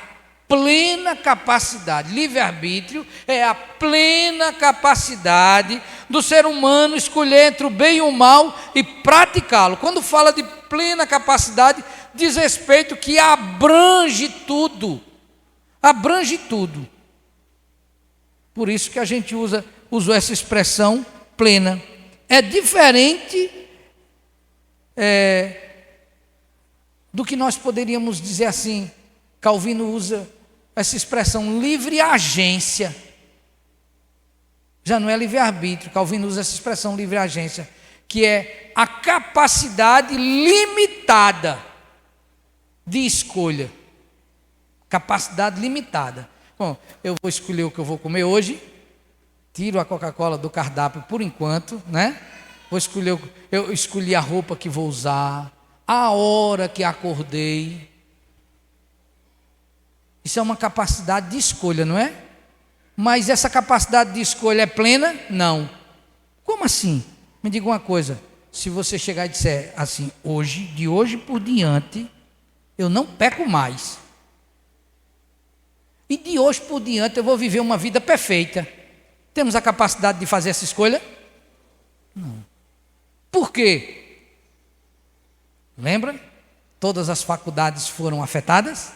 plena capacidade. Livre-arbítrio é a plena capacidade do ser humano escolher entre o bem e o mal e praticá-lo. Quando fala de plena capacidade, diz respeito que abrange tudo. Abrange tudo. Por isso que a gente usou essa expressão plena. É diferente do que nós poderíamos dizer assim. Calvino usa essa expressão livre agência. Já não é livre-arbítrio. Calvino usa essa expressão livre agência, que é a capacidade limitada de escolha. Capacidade limitada. Bom, eu vou escolher o que eu vou comer hoje, tiro a Coca-Cola do cardápio por enquanto, né? Eu escolhi a roupa que vou usar, a hora que acordei. Isso é uma capacidade de escolha, não é? Mas essa capacidade de escolha é plena? Não. Como assim? Me diga uma coisa, se você chegar e disser assim, de hoje por diante, eu não peco mais. E de hoje por diante eu vou viver uma vida perfeita. Temos a capacidade de fazer essa escolha? Não. Por quê? Lembra? Todas as faculdades foram afetadas?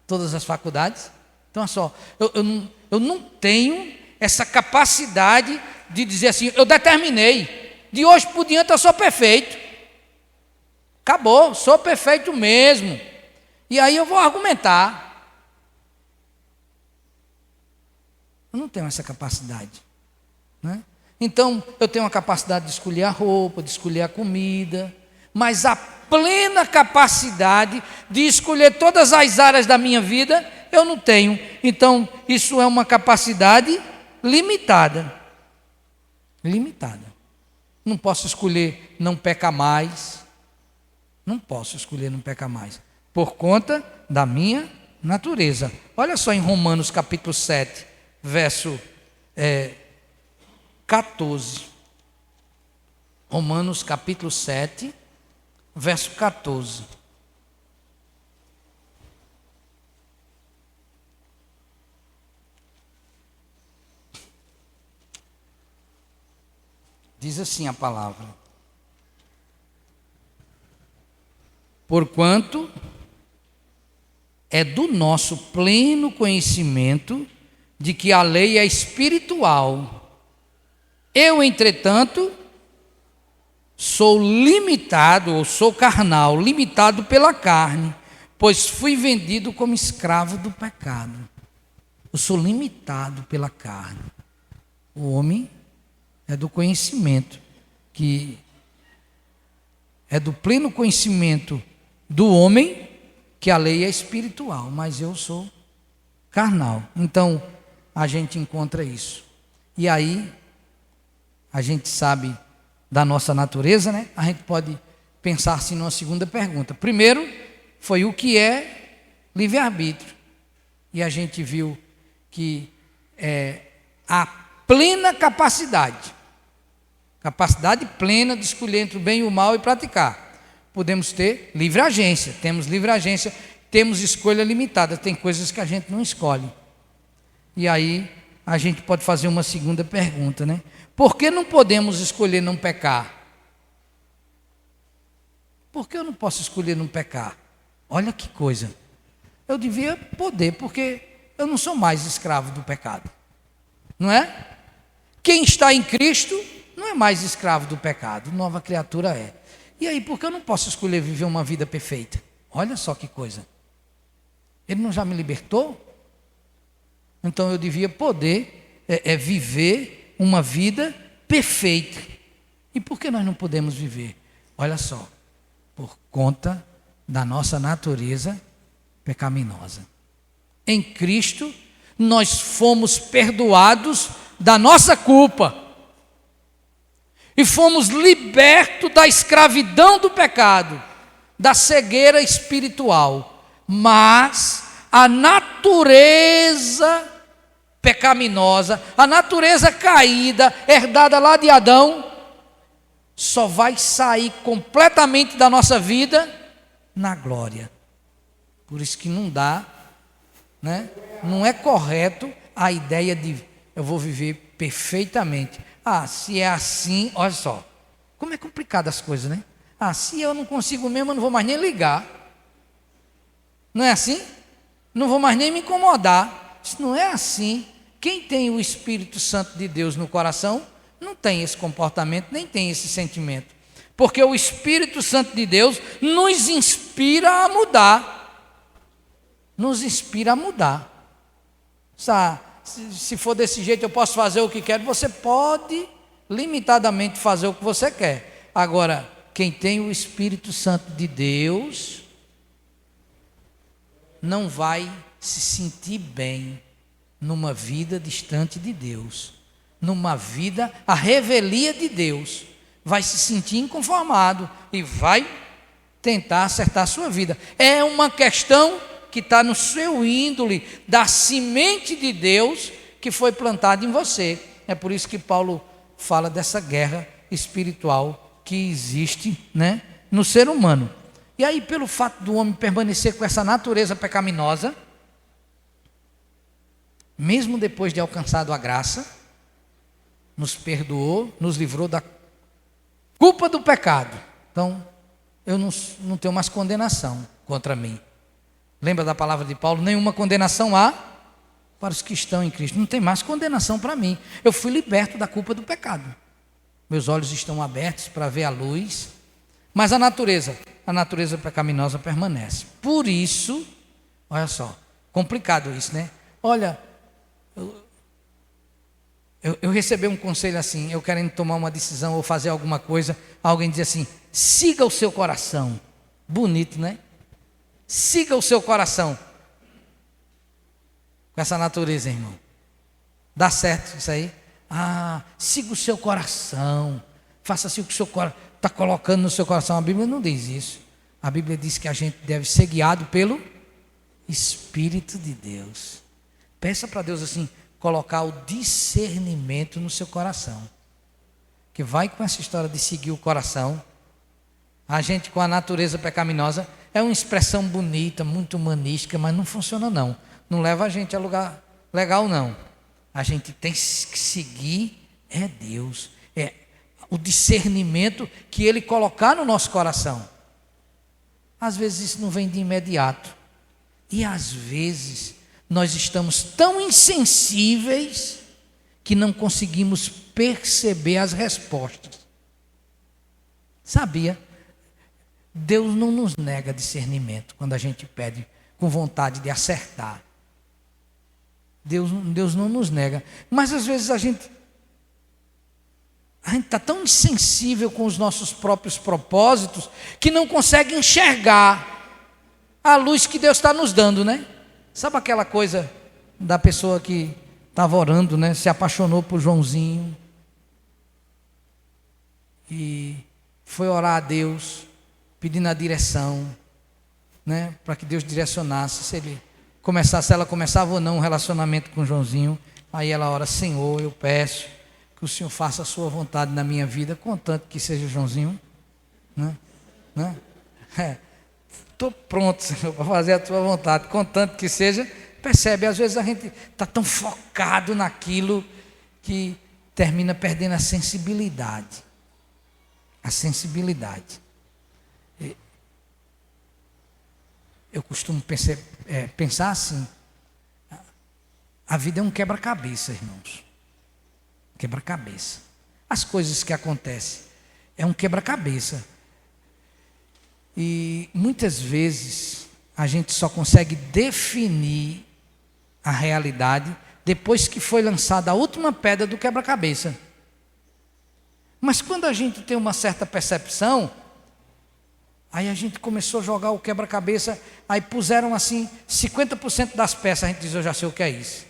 Todas as faculdades? Então, olha só, eu não tenho essa capacidade de dizer assim, eu determinei, de hoje por diante eu sou perfeito. Acabou, sou perfeito mesmo. E aí eu vou argumentar. Eu não tenho essa capacidade, né? Então, eu tenho a capacidade de escolher a roupa, de escolher a comida, mas a plena capacidade de escolher todas as áreas da minha vida, eu não tenho. Então, isso é uma capacidade limitada. Limitada. Não posso escolher não pecar mais. Não posso escolher não pecar mais. Por conta da minha natureza. Olha só em Romanos capítulo 7, verso 14. Romanos capítulo 7, verso 14. Diz assim a palavra: porquanto é do nosso pleno conhecimento de que a lei é espiritual. Eu, entretanto, sou limitado, ou sou carnal, limitado pela carne, pois fui vendido como escravo do pecado. Eu sou limitado pela carne. O homem é do conhecimento, que é do pleno conhecimento do homem, que a lei é espiritual, mas eu sou carnal. Então, a gente encontra isso. E aí, a gente sabe da nossa natureza, né? A gente pode pensar assim numa segunda pergunta. Primeiro, foi o que é livre-arbítrio. E a gente viu que é a plena capacidade plena de escolher entre o bem e o mal e praticar. Podemos ter livre agência, temos livre agência, temos escolha limitada, tem coisas que a gente não escolhe. E aí a gente pode fazer uma segunda pergunta, né? Por que não podemos escolher não pecar? Por que eu não posso escolher não pecar? Olha que coisa. Eu devia poder, porque eu não sou mais escravo do pecado. Não é? Quem está em Cristo não é mais escravo do pecado, nova criatura é. E aí, por que eu não posso escolher viver uma vida perfeita? Olha só que coisa. Ele não já me libertou? Então eu devia poder viver uma vida perfeita. E por que nós não podemos viver? Olha só, por conta da nossa natureza pecaminosa. Em Cristo, nós fomos perdoados da nossa culpa. E fomos libertos da escravidão do pecado, da cegueira espiritual. Mas a natureza pecaminosa, a natureza caída, herdada lá de Adão, só vai sair completamente da nossa vida na glória. Por isso que não dá, né? Não é correto a ideia de eu vou viver perfeitamente. Se é assim, olha só, como é complicado as coisas, né? Se eu não consigo mesmo, eu não vou mais nem ligar. Não é assim? Não vou mais nem me incomodar. Isso não é assim. Quem tem o Espírito Santo de Deus no coração, não tem esse comportamento, nem tem esse sentimento. Porque o Espírito Santo de Deus nos inspira a mudar. Nos inspira a mudar. Se for desse jeito, eu posso fazer o que quero. Você pode limitadamente fazer o que você quer. Agora, quem tem o Espírito Santo de Deus não vai se sentir bem numa vida distante de Deus, numa vida, a revelia de Deus, vai se sentir inconformado e vai tentar acertar a sua vida. É uma questão que está no seu índole, da semente de Deus que foi plantada em você. É por isso que Paulo fala dessa guerra espiritual que existe, né, no ser humano. E aí, pelo fato do homem permanecer com essa natureza pecaminosa, mesmo depois de alcançado a graça, nos perdoou, nos livrou da culpa do pecado. Então, eu não tenho mais condenação contra mim. Lembra da palavra de Paulo? Nenhuma condenação há para os que estão em Cristo. Não tem mais condenação para mim. Eu fui liberto da culpa do pecado. Meus olhos estão abertos para ver a luz. Mas a natureza pecaminosa permanece. Por isso, olha só, complicado isso, né? Olha, eu recebi um conselho assim, eu querendo tomar uma decisão ou fazer alguma coisa, alguém diz assim: siga o seu coração. Bonito, né? Siga o seu coração. Com essa natureza, irmão. Dá certo isso aí? Siga o seu coração. Faça assim o que o seu coração está colocando no seu coração. A Bíblia não diz isso. A Bíblia diz que a gente deve ser guiado pelo Espírito de Deus. Peça para Deus assim, colocar o discernimento no seu coração. Que vai com essa história de seguir o coração. A gente com a natureza pecaminosa é uma expressão bonita, muito humanística, mas não funciona não. Não leva a gente a lugar legal não. A gente tem que seguir é Deus. É o discernimento que Ele colocar no nosso coração. Às vezes isso não vem de imediato. E às vezes nós estamos tão insensíveis que não conseguimos perceber as respostas. Sabia? Deus não nos nega discernimento quando a gente pede com vontade de acertar. Deus não nos nega. Mas às vezes a gente está tão insensível com os nossos próprios propósitos que não consegue enxergar a luz que Deus está nos dando, né? Sabe aquela coisa da pessoa que estava orando, né? Se apaixonou por Joãozinho e foi orar a Deus, pedindo a direção, né? Para que Deus direcionasse, se ela começava ou não um relacionamento com Joãozinho. Aí ela ora: Senhor, eu peço que o Senhor faça a sua vontade na minha vida, contanto que seja Joãozinho, né? Estou pronto, Senhor, para fazer a tua vontade, contanto que seja. Percebe, às vezes a gente está tão focado naquilo que termina perdendo a sensibilidade. A sensibilidade. Eu costumo pensar assim: a vida é um quebra-cabeça, irmãos. Quebra-cabeça. As coisas que acontecem é um quebra-cabeça. E muitas vezes a gente só consegue definir a realidade depois que foi lançada a última pedra do quebra-cabeça. Mas quando a gente tem uma certa percepção, aí a gente começou a jogar o quebra-cabeça, aí puseram assim 50% das peças, a gente diz: eu já sei o que é isso.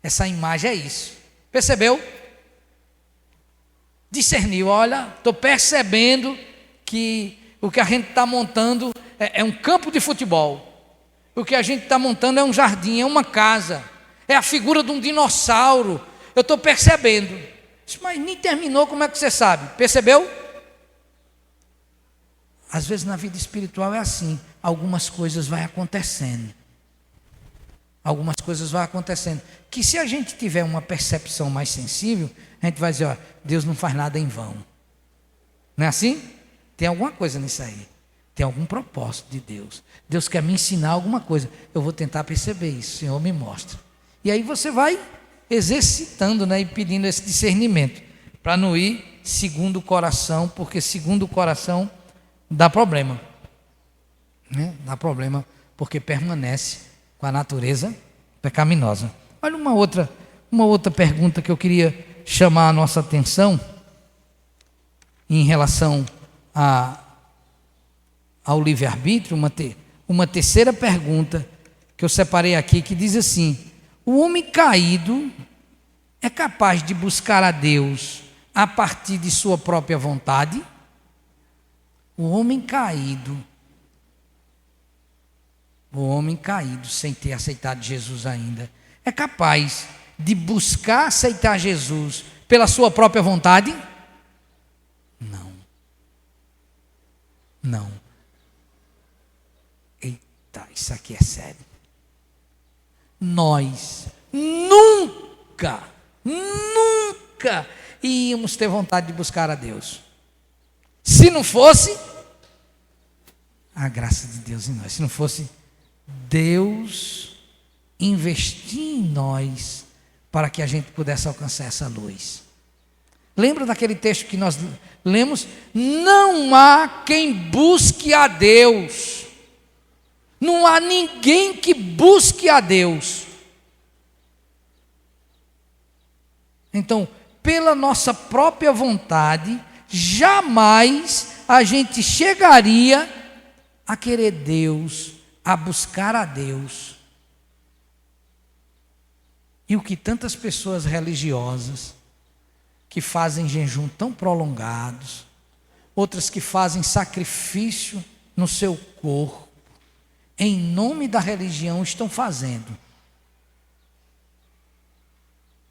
Essa imagem é isso. Percebeu? Discerniu: olha, estou percebendo que o que a gente está montando é um campo de futebol. O que a gente está montando é um jardim, é uma casa, é a figura de um dinossauro. Eu estou percebendo. Mas nem terminou, como é que você sabe? Percebeu? Às vezes na vida espiritual é assim. Algumas coisas vão acontecendo. Algumas coisas vão acontecendo. Que se a gente tiver uma percepção mais sensível, a gente vai dizer: ó, Deus não faz nada em vão. Não é assim? Tem alguma coisa nisso aí. Tem algum propósito de Deus. Deus quer me ensinar alguma coisa. Eu vou tentar perceber isso. O Senhor me mostra. E aí você vai exercitando, né, e pedindo esse discernimento, para não ir segundo o coração, porque segundo o coração dá problema, né? Dá problema porque permanece com a natureza pecaminosa. Olha uma outra pergunta que eu queria chamar a nossa atenção em relação ao livre-arbítrio, uma terceira pergunta que eu separei aqui, que diz assim: o homem caído é capaz de buscar a Deus a partir de sua própria vontade? O homem caído, sem ter aceitado Jesus ainda, é capaz de buscar aceitar Jesus pela sua própria vontade? Não. Eita, isso aqui é sério. Nós nunca íamos ter vontade de buscar a Deus, se não fosse a graça de Deus em nós, se não fosse Deus investir em nós para que a gente pudesse alcançar essa luz. Lembra daquele texto que nós lemos? Não há quem busque a Deus, não há ninguém que busque a Deus. Então, pela nossa própria vontade, jamais a gente chegaria a querer Deus, a buscar a Deus. E o que tantas pessoas religiosas, que fazem jejum tão prolongados, outras que fazem sacrifício no seu corpo, em nome da religião, estão fazendo.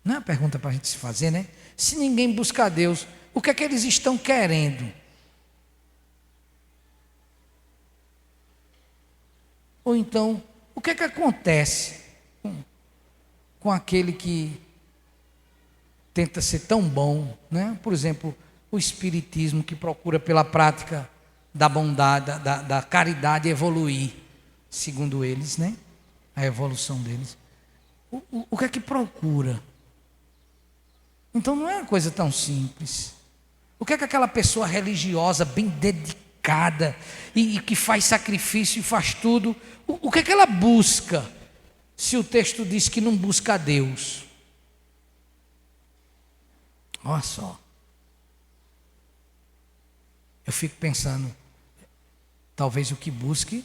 Não é uma pergunta para a gente se fazer, né? Se ninguém busca a Deus, o que é que eles estão querendo? Ou então, o que é que acontece com aquele que tenta ser tão bom, né? Por exemplo, o espiritismo, que procura pela prática da bondade, da caridade evoluir, segundo eles, né? A evolução deles. O que é que procura? Então não é uma coisa tão simples. O que é que aquela pessoa religiosa, bem dedicada, e que faz sacrifício e faz tudo, o que é que ela busca, se o texto diz que não busca a Deus? Olha só. Eu fico pensando, talvez o que busque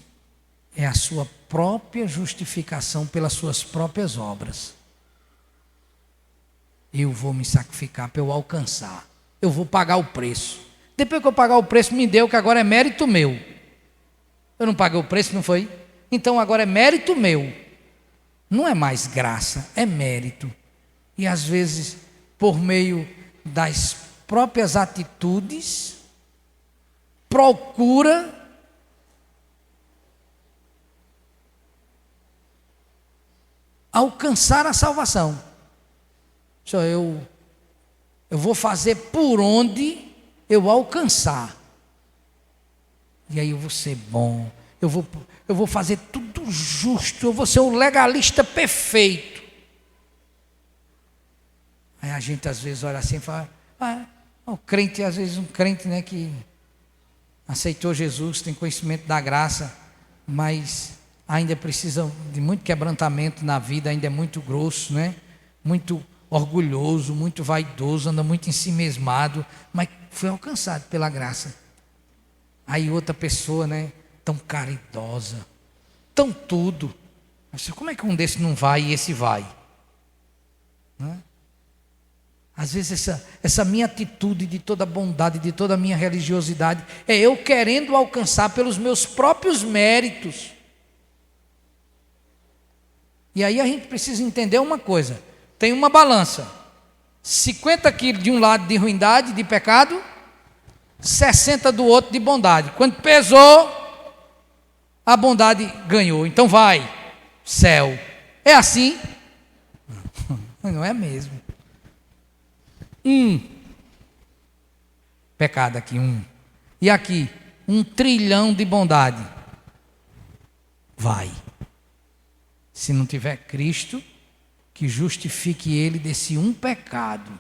é a sua própria justificação pelas suas próprias obras. Eu vou me sacrificar para eu alcançar. Eu vou pagar o preço. Depois que eu pagar o preço, me deu, que agora é mérito meu. Eu não paguei o preço, não foi? Então agora é mérito meu. Não é mais graça, é mérito. E às vezes, por meio das próprias atitudes, procura alcançar a salvação. Só eu vou fazer por onde eu alcançar. E aí eu vou ser bom, eu vou fazer tudo justo, eu vou ser um legalista perfeito. Aí a gente às vezes olha assim e fala, o crente, às vezes um crente, né, que aceitou Jesus, tem conhecimento da graça, mas ainda precisa de muito quebrantamento na vida, ainda é muito grosso, né? Muito orgulhoso, muito vaidoso, anda muito ensimesmado, mas foi alcançado pela graça. Aí outra pessoa, né, tão caridosa, tão tudo. Como é que um desse não vai e esse vai? Né? Às vezes essa minha atitude de toda bondade, de toda a minha religiosidade, é eu querendo alcançar pelos meus próprios méritos. E aí a gente precisa entender uma coisa. Tem uma balança, 50 quilos de um lado de ruindade, de pecado, 60 do outro de bondade. Quando pesou, a bondade ganhou. Então vai, céu. É assim? Não é mesmo. Pecado aqui, E aqui, 1 trilhão de bondade. Vai. Se não tiver Cristo, que justifique ele desse um pecado.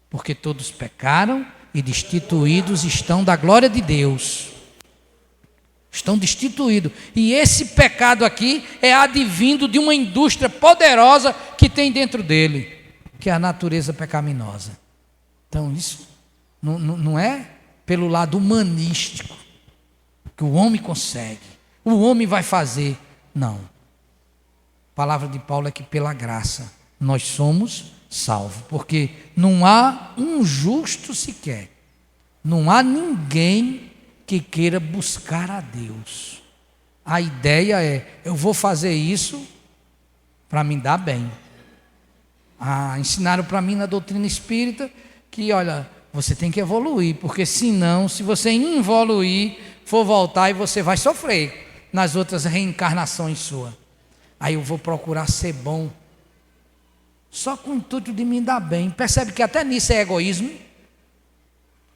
Porque todos pecaram e destituídos estão da glória de Deus. Estão destituídos. E esse pecado aqui é advindo de uma indústria poderosa que tem dentro dele, que é a natureza pecaminosa. Então isso não é pelo lado humanístico que o homem consegue, o homem vai fazer. Não. A palavra de Paulo é que pela graça nós somos salvos, porque não há um justo sequer, não há ninguém que queira buscar a Deus. A ideia é, eu vou fazer isso para me dar bem. Ensinaram para mim na doutrina espírita que, olha, você tem que evoluir, porque senão, se você evoluir, for voltar e você vai sofrer nas outras reencarnações suas. Aí eu vou procurar ser bom, só com o intuito de me dar bem. Percebe que até nisso é egoísmo?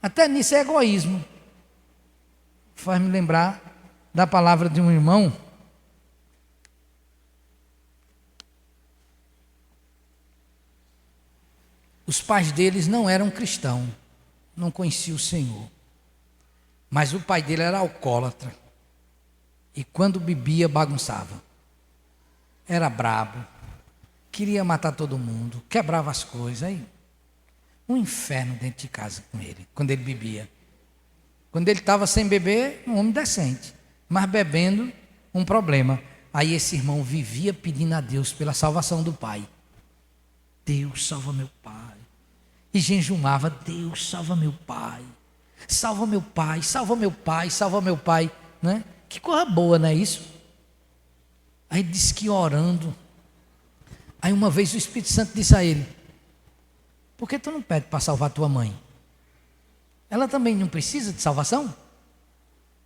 Até nisso é egoísmo. Faz me lembrar da palavra de um irmão. Os pais deles não eram cristãos, não conheciam o Senhor. Mas o pai dele era alcoólatra. E quando bebia, bagunçava. Era brabo. Queria matar todo mundo. Quebrava as coisas. Aí, um inferno dentro de casa com ele, quando ele bebia. Quando ele estava sem beber, um homem decente. Mas bebendo, um problema. Aí esse irmão vivia pedindo a Deus pela salvação do pai. Deus, salva meu pai. E jejumava, Deus, salva meu pai. Salva meu pai, salva meu pai, salva meu pai. Né? Que coisa boa, não é isso? Aí disse que orando. Aí uma vez o Espírito Santo disse a ele: por que tu não pede para salvar tua mãe? Ela também não precisa de salvação?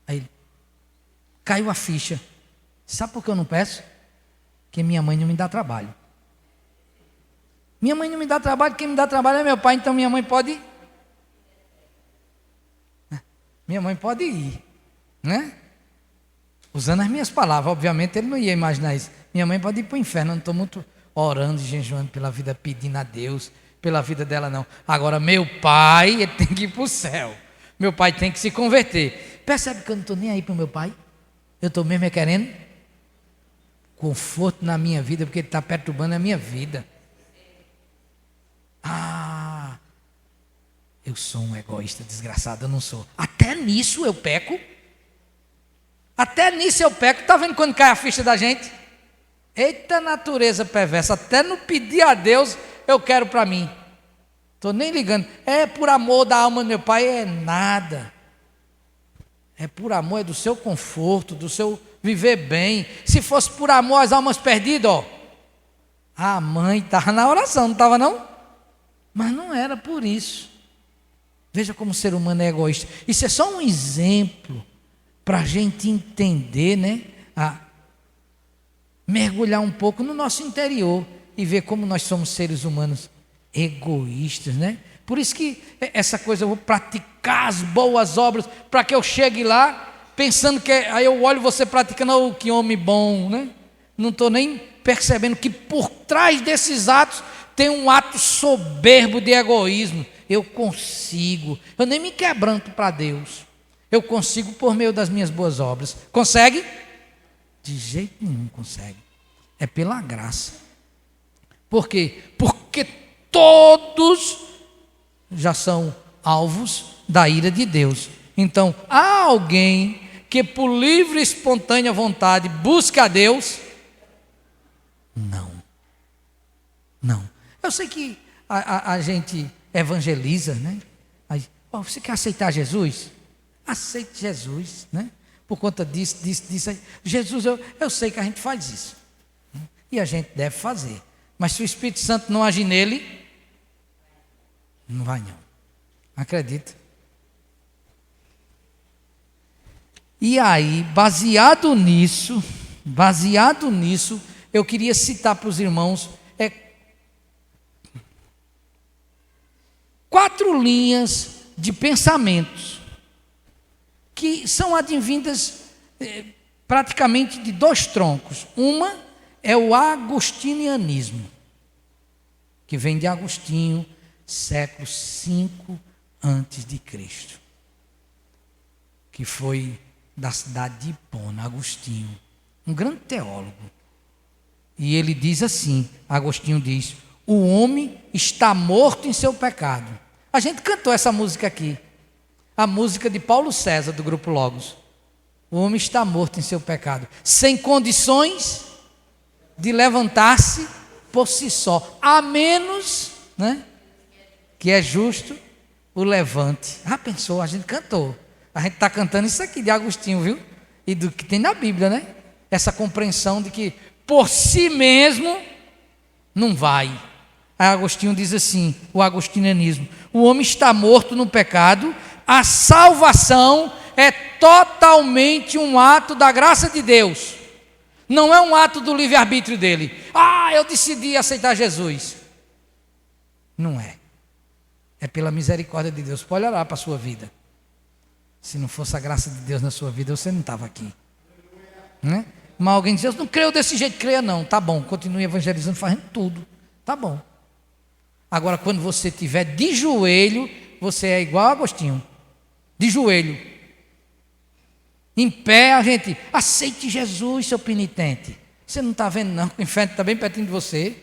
Aí ele, caiu a ficha. Sabe por que eu não peço? Porque minha mãe não me dá trabalho. Minha mãe não me dá trabalho, quem me dá trabalho é meu pai, então minha mãe pode ir. Minha mãe pode ir, né? Usando as minhas palavras, obviamente ele não ia imaginar isso. Minha mãe pode ir para o inferno, eu não estou muito orando e jejuando pela vida, pedindo a Deus pela vida dela não. Agora meu pai, ele tem que ir para o céu. Meu pai tem que se converter. Percebe que eu não estou nem aí para o meu pai? Eu estou mesmo querendo conforto na minha vida, porque ele está perturbando a minha vida. Eu sou um egoísta desgraçado, eu não sou. Até nisso eu peco. Até nisso eu peco. Está vendo quando cai a ficha da gente? Eita natureza perversa. Até no pedir a Deus eu quero para mim. Estou nem ligando. É por amor da alma do meu pai? É nada. É por amor, é do seu conforto, do seu viver bem. Se fosse por amor às almas perdidas, ó, a mãe estava na oração, não estava não? Mas não era por isso. Veja como o ser humano é egoísta. Isso é só um exemplo para a gente entender, né? Mergulhar um pouco no nosso interior e ver como nós somos seres humanos egoístas, né? Por isso que essa coisa, eu vou praticar as boas obras para que eu chegue lá pensando que aí eu olho você praticando, oh, que homem bom, né? Não estou nem percebendo que por trás desses atos tem um ato soberbo de egoísmo. Eu consigo, eu nem me quebranto para Deus, eu consigo por meio das minhas boas obras. Consegue? De jeito nenhum consegue. É pela graça. Por quê? Porque todos já são alvos da ira de Deus. Então, há alguém que por livre e espontânea vontade busca a Deus? Não. Eu sei que a gente evangeliza, né? Aí, oh, você quer aceitar Jesus? Aceite Jesus, né? Por conta disso. Jesus, eu sei que a gente faz isso. E a gente deve fazer. Mas se o Espírito Santo não agir nele, não vai não. Acredita? E aí, baseado nisso, eu queria citar para os irmãos 4 linhas de pensamentos que são advindas praticamente de 2 troncos. Uma é o agostinianismo, que vem de Agostinho, século V antes de Cristo, que foi da cidade de Hipona, Agostinho, um grande teólogo. E ele diz assim, Agostinho diz: o homem está morto em seu pecado. A gente cantou essa música aqui, a música de Paulo César, do Grupo Logos. O homem está morto em seu pecado, sem condições de levantar-se por si só, a menos, né, que é justo o levante. Pensou, a gente cantou. A gente está cantando isso aqui de Agostinho, viu? E do que tem na Bíblia, né? Essa compreensão de que por si mesmo não vai. Aí Agostinho diz assim, o agostinianismo: o homem está morto no pecado, a salvação é totalmente um ato da graça de Deus. Não é um ato do livre-arbítrio dele. Eu decidi aceitar Jesus. Não é. É pela misericórdia de Deus. Pode olhar para a sua vida. Se não fosse a graça de Deus na sua vida, você não estava aqui. Né? Mas alguém diz: eu não creio desse jeito. Creia não. Tá bom, continue evangelizando, fazendo tudo. Tá bom. Agora, quando você estiver de joelho, você é igual a Agostinho. De joelho. Em pé, a gente: aceite Jesus, seu penitente. Você não está vendo não, o inferno está bem pertinho de você.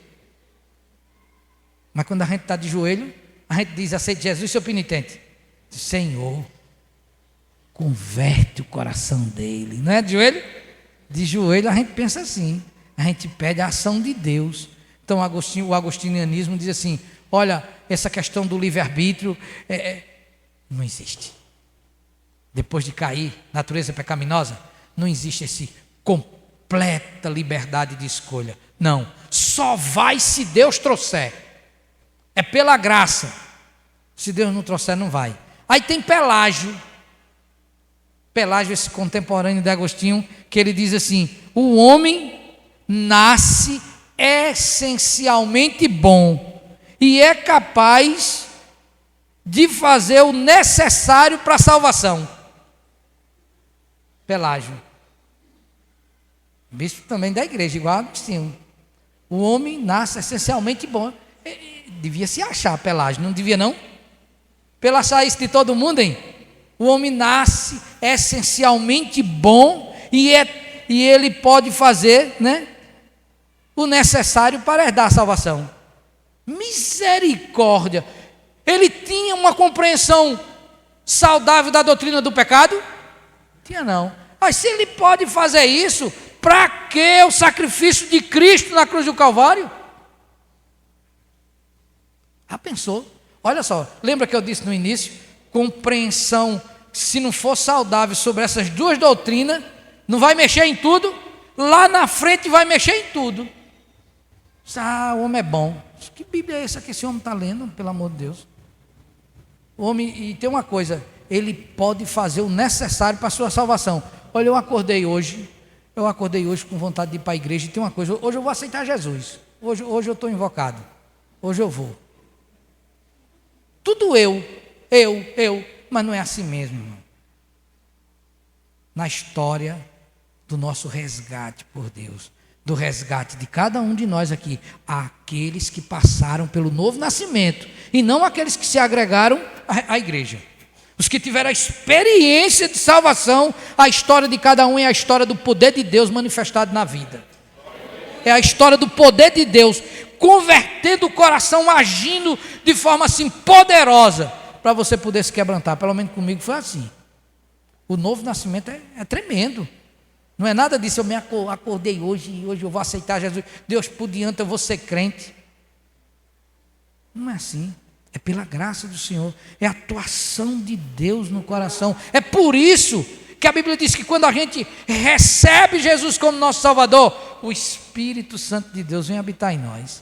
Mas quando a gente está de joelho, a gente diz: aceite Jesus, seu penitente. Senhor, converte o coração dele. Não é de joelho? De joelho a gente pensa assim. A gente pede a ação de Deus. Então o agostinianismo diz assim: olha, essa questão do livre-arbítrio não existe. Depois de cair, natureza pecaminosa, não existe esse completa liberdade de escolha. Não, só vai se Deus trouxer. É pela graça. Se Deus não trouxer, não vai. Aí tem Pelágio, esse contemporâneo de Agostinho, que ele diz assim: o homem nasce essencialmente bom e é capaz de fazer o necessário para a salvação. Pelágio, bispo também da igreja, igual a Agostinho. O homem nasce essencialmente bom. Devia se achar Pelágio, não devia não? Pela achar isso de todo mundo, hein? O homem nasce essencialmente bom e ele pode fazer, né, o necessário para herdar a salvação. Misericórdia! Ele tinha uma compreensão saudável da doutrina do pecado? Tinha não. Mas se ele pode fazer isso, para que o sacrifício de Cristo na cruz do Calvário? Pensou? Olha só, lembra que eu disse no início? Compreensão, se não for saudável sobre essas duas doutrinas, não vai mexer em tudo, lá na frente vai mexer em tudo. O homem é bom. Que Bíblia é essa que esse homem está lendo, pelo amor de Deus? O homem, e tem uma coisa, ele pode fazer o necessário para a sua salvação. Olha, eu acordei hoje com vontade de ir para a igreja, e tem uma coisa: hoje eu vou aceitar Jesus. Hoje eu estou invocado. Hoje eu vou. Tudo eu, mas não é assim mesmo, irmão. Na história do nosso resgate por Deus, do resgate de cada um de nós aqui, aqueles que passaram pelo novo nascimento, e não aqueles que se agregaram à igreja. Os que tiveram a experiência de salvação, a história de cada um é a história do poder de Deus manifestado na vida. É a história do poder de Deus convertendo o coração, agindo de forma assim poderosa, para você poder se quebrantar. Pelo menos comigo foi assim. O novo nascimento é tremendo. Não é nada disso: eu me acordei hoje e hoje eu vou aceitar Jesus, Deus por diante eu vou ser crente. Não é assim. É pela graça do Senhor, é a atuação de Deus no coração. É por isso que a Bíblia diz que quando a gente recebe Jesus como nosso Salvador, o Espírito Santo de Deus vem habitar em nós.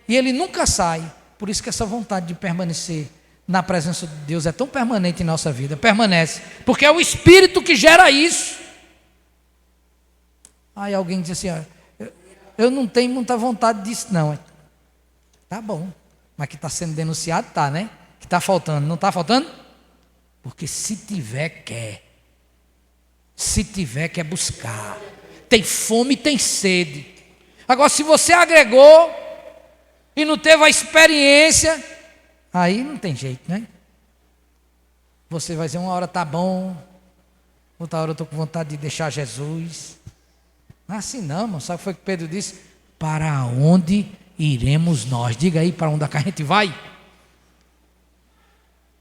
E ele nunca sai. Por isso que essa vontade de permanecer na presença de Deus é tão permanente em nossa vida. Permanece, porque é o Espírito que gera isso. Aí alguém diz assim: eu não tenho muita vontade disso não. Tá bom. Mas que está sendo denunciado, está, né? Que está faltando, não está faltando? Porque se tiver, quer. Se tiver, quer buscar. Tem fome, tem sede. Agora, se você agregou e não teve a experiência, aí não tem jeito, né? Você vai dizer, uma hora tá bom, outra hora eu estou com vontade de deixar Jesus. Não é assim não, irmão. Sabe o que foi que Pedro disse? Para onde iremos nós? Diga aí para onde é que a gente vai.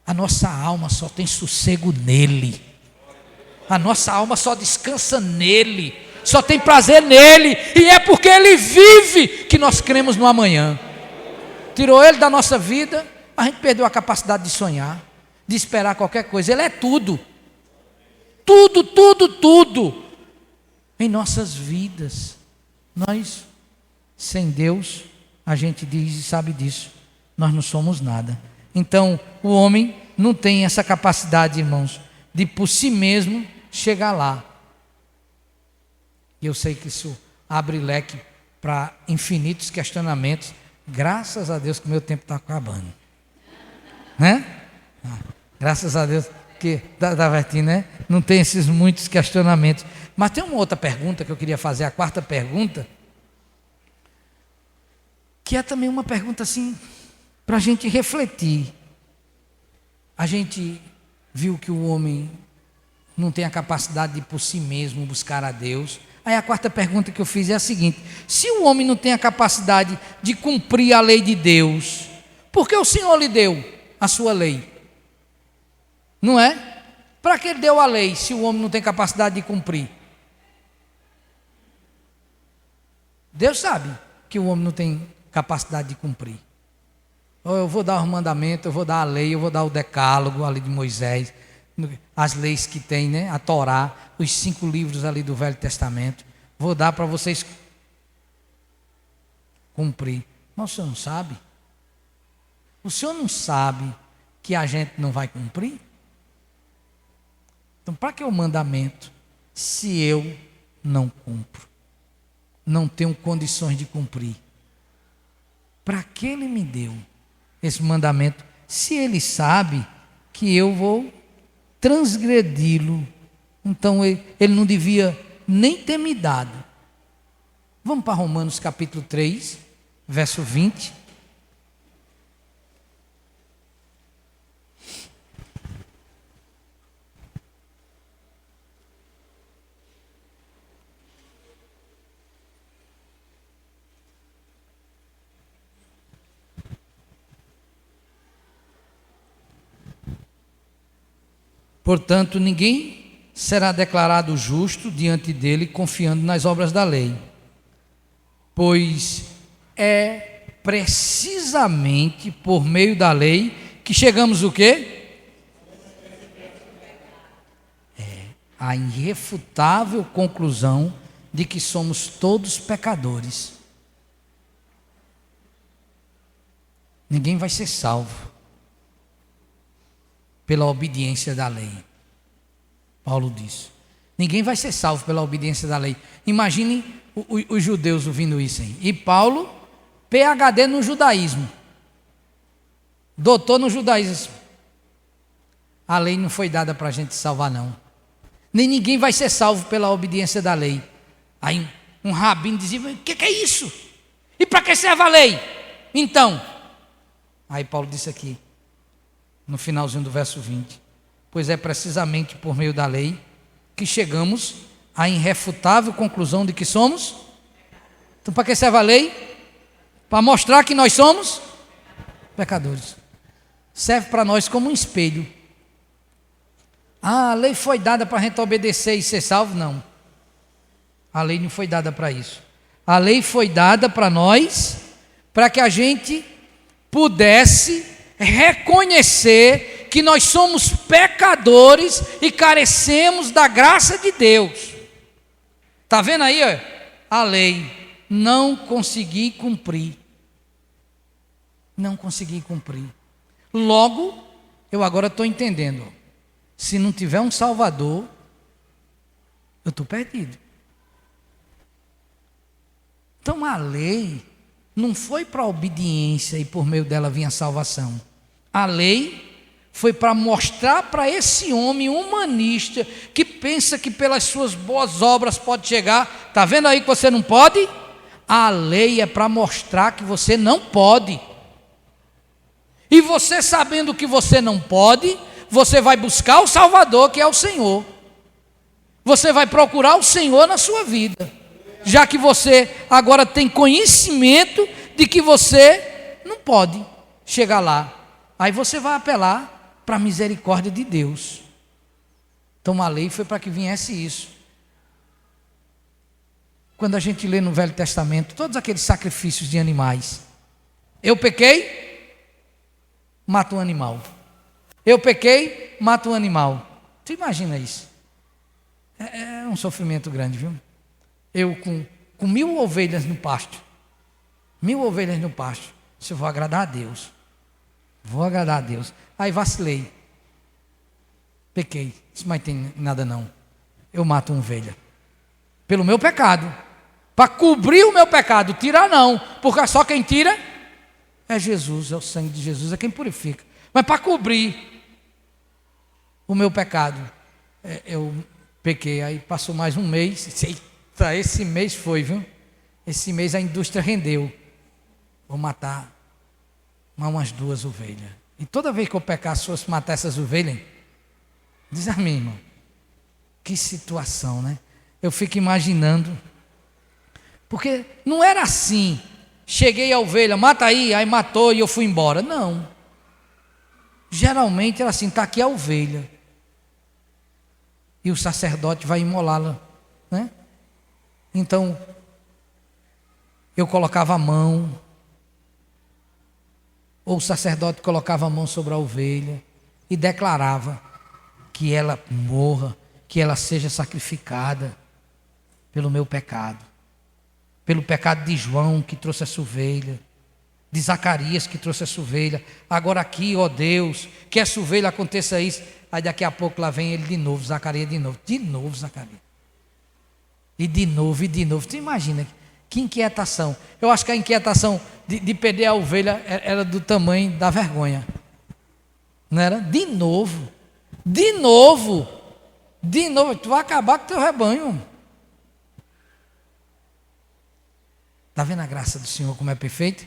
A nossa alma só tem sossego nele. A nossa alma só descansa nele. Só tem prazer nele. E é porque ele vive que nós cremos no amanhã. Tirou ele da nossa vida, a gente perdeu a capacidade de sonhar, de esperar qualquer coisa. Ele é tudo. Tudo, tudo, tudo. Em nossas vidas. Nós, sem Deus, a gente diz e sabe disso. Nós não somos nada. Então, o homem não tem essa capacidade, irmãos, de por si mesmo chegar lá. E eu sei que isso abre leque para infinitos questionamentos. Graças a Deus que o meu tempo está acabando. Né? Graças a Deus que da Vertim, né? Não tem esses muitos questionamentos. Mas tem uma outra pergunta que eu queria fazer, a quarta pergunta, que é também uma pergunta assim, para a gente refletir. A gente viu que o homem não tem a capacidade de por si mesmo buscar a Deus. Aí a quarta pergunta que eu fiz é a seguinte: se o homem não tem a capacidade de cumprir a lei de Deus, por que o Senhor lhe deu a sua lei? Não é? Para que ele deu a lei se o homem não tem capacidade de cumprir? Deus sabe que o homem não tem capacidade de cumprir. Eu vou dar os mandamentos, eu vou dar a lei, eu vou dar o decálogo ali de Moisés, as leis que tem, né? A Torá, os 5 livros ali do Velho Testamento, vou dar para vocês cumprir. Mas o senhor não sabe? O senhor não sabe que a gente não vai cumprir? Então, para que o mandamento, se eu não cumpro? Não tenho condições de cumprir. Para que ele me deu esse mandamento, se ele sabe que eu vou transgredi-lo? Então ele não devia nem ter me dado. Vamos para Romanos capítulo 3, verso 20. Portanto, ninguém será declarado justo diante dele confiando nas obras da lei, pois é precisamente por meio da lei que chegamos o quê? A irrefutável conclusão de que somos todos pecadores. Ninguém vai ser salvo pela obediência da lei. Paulo diz: ninguém vai ser salvo pela obediência da lei. Imaginem os judeus ouvindo isso aí. E Paulo, PhD no judaísmo, doutor no judaísmo. A lei não foi dada para a gente salvar, não. Nem ninguém vai ser salvo pela obediência da lei. Aí um rabino dizia: o que é isso? E para que serve a lei? Então, aí Paulo disse aqui, no finalzinho do verso 20: pois é precisamente por meio da lei que chegamos à irrefutável conclusão de que somos. Então, para que serve a lei? Para mostrar que nós somos pecadores. Serve para nós como um espelho. A lei foi dada para a gente obedecer e ser salvo? Não. A lei não foi dada para isso. A lei foi dada para nós, para que a gente pudesse reconhecer que nós somos pecadores e carecemos da graça de Deus. Está vendo aí? Ó? A lei, não consegui cumprir. Não consegui cumprir. Logo, eu agora estou entendendo. Se não tiver um Salvador, eu estou perdido. Então a lei não foi para a obediência e por meio dela vinha a salvação. A lei foi para mostrar para esse homem humanista que pensa que pelas suas boas obras pode chegar. Está vendo aí que você não pode? A lei é para mostrar que você não pode. E você sabendo que você não pode, você vai buscar o Salvador, que é o Senhor. Você vai procurar o Senhor na sua vida, já que você agora tem conhecimento de que você não pode chegar lá. Aí você vai apelar para a misericórdia de Deus. Então a lei foi para que viesse isso. Quando a gente lê no Velho Testamento, todos aqueles sacrifícios de animais. Eu pequei, mato um animal. Eu pequei, mato um animal. Tu imagina isso? É um sofrimento grande, viu? Eu com 1000 ovelhas no pasto. 1000 ovelhas no pasto. Se eu vou agradar a Deus. Vou agradar a Deus. Aí vacilei. Pequei. Isso não tem nada não. Eu mato uma ovelha. Pelo meu pecado. Para cobrir o meu pecado. Tirar não. Porque só quem tira é Jesus. É o sangue de Jesus. É quem purifica. Mas para cobrir o meu pecado. Eu pequei. Aí passou mais um mês. Eita, esse mês foi, viu? Esse mês a indústria rendeu. Vou matar umas 2 ovelhas. E toda vez que eu pecasse, fosse matar essas ovelhas, diz a mim, irmão, que situação, né? Eu fico imaginando, porque não era assim, cheguei a ovelha, mata aí matou e eu fui embora. Não. Geralmente era assim, está aqui a ovelha. E o sacerdote vai imolá-la, né? Então, eu colocava a mão, ou o sacerdote colocava a mão sobre a ovelha e declarava que ela morra, que ela seja sacrificada pelo meu pecado, pelo pecado de João que trouxe essa ovelha, de Zacarias que trouxe essa ovelha. Agora aqui, ó Deus, que essa ovelha aconteça isso. Aí daqui a pouco lá vem ele de novo, Zacarias de novo Zacarias. E de novo. Tu imagina que inquietação. Eu acho que a inquietação de perder a ovelha era do tamanho da vergonha. Não era? De novo. Tu vai acabar com o teu rebanho. Está vendo a graça do Senhor como é perfeito?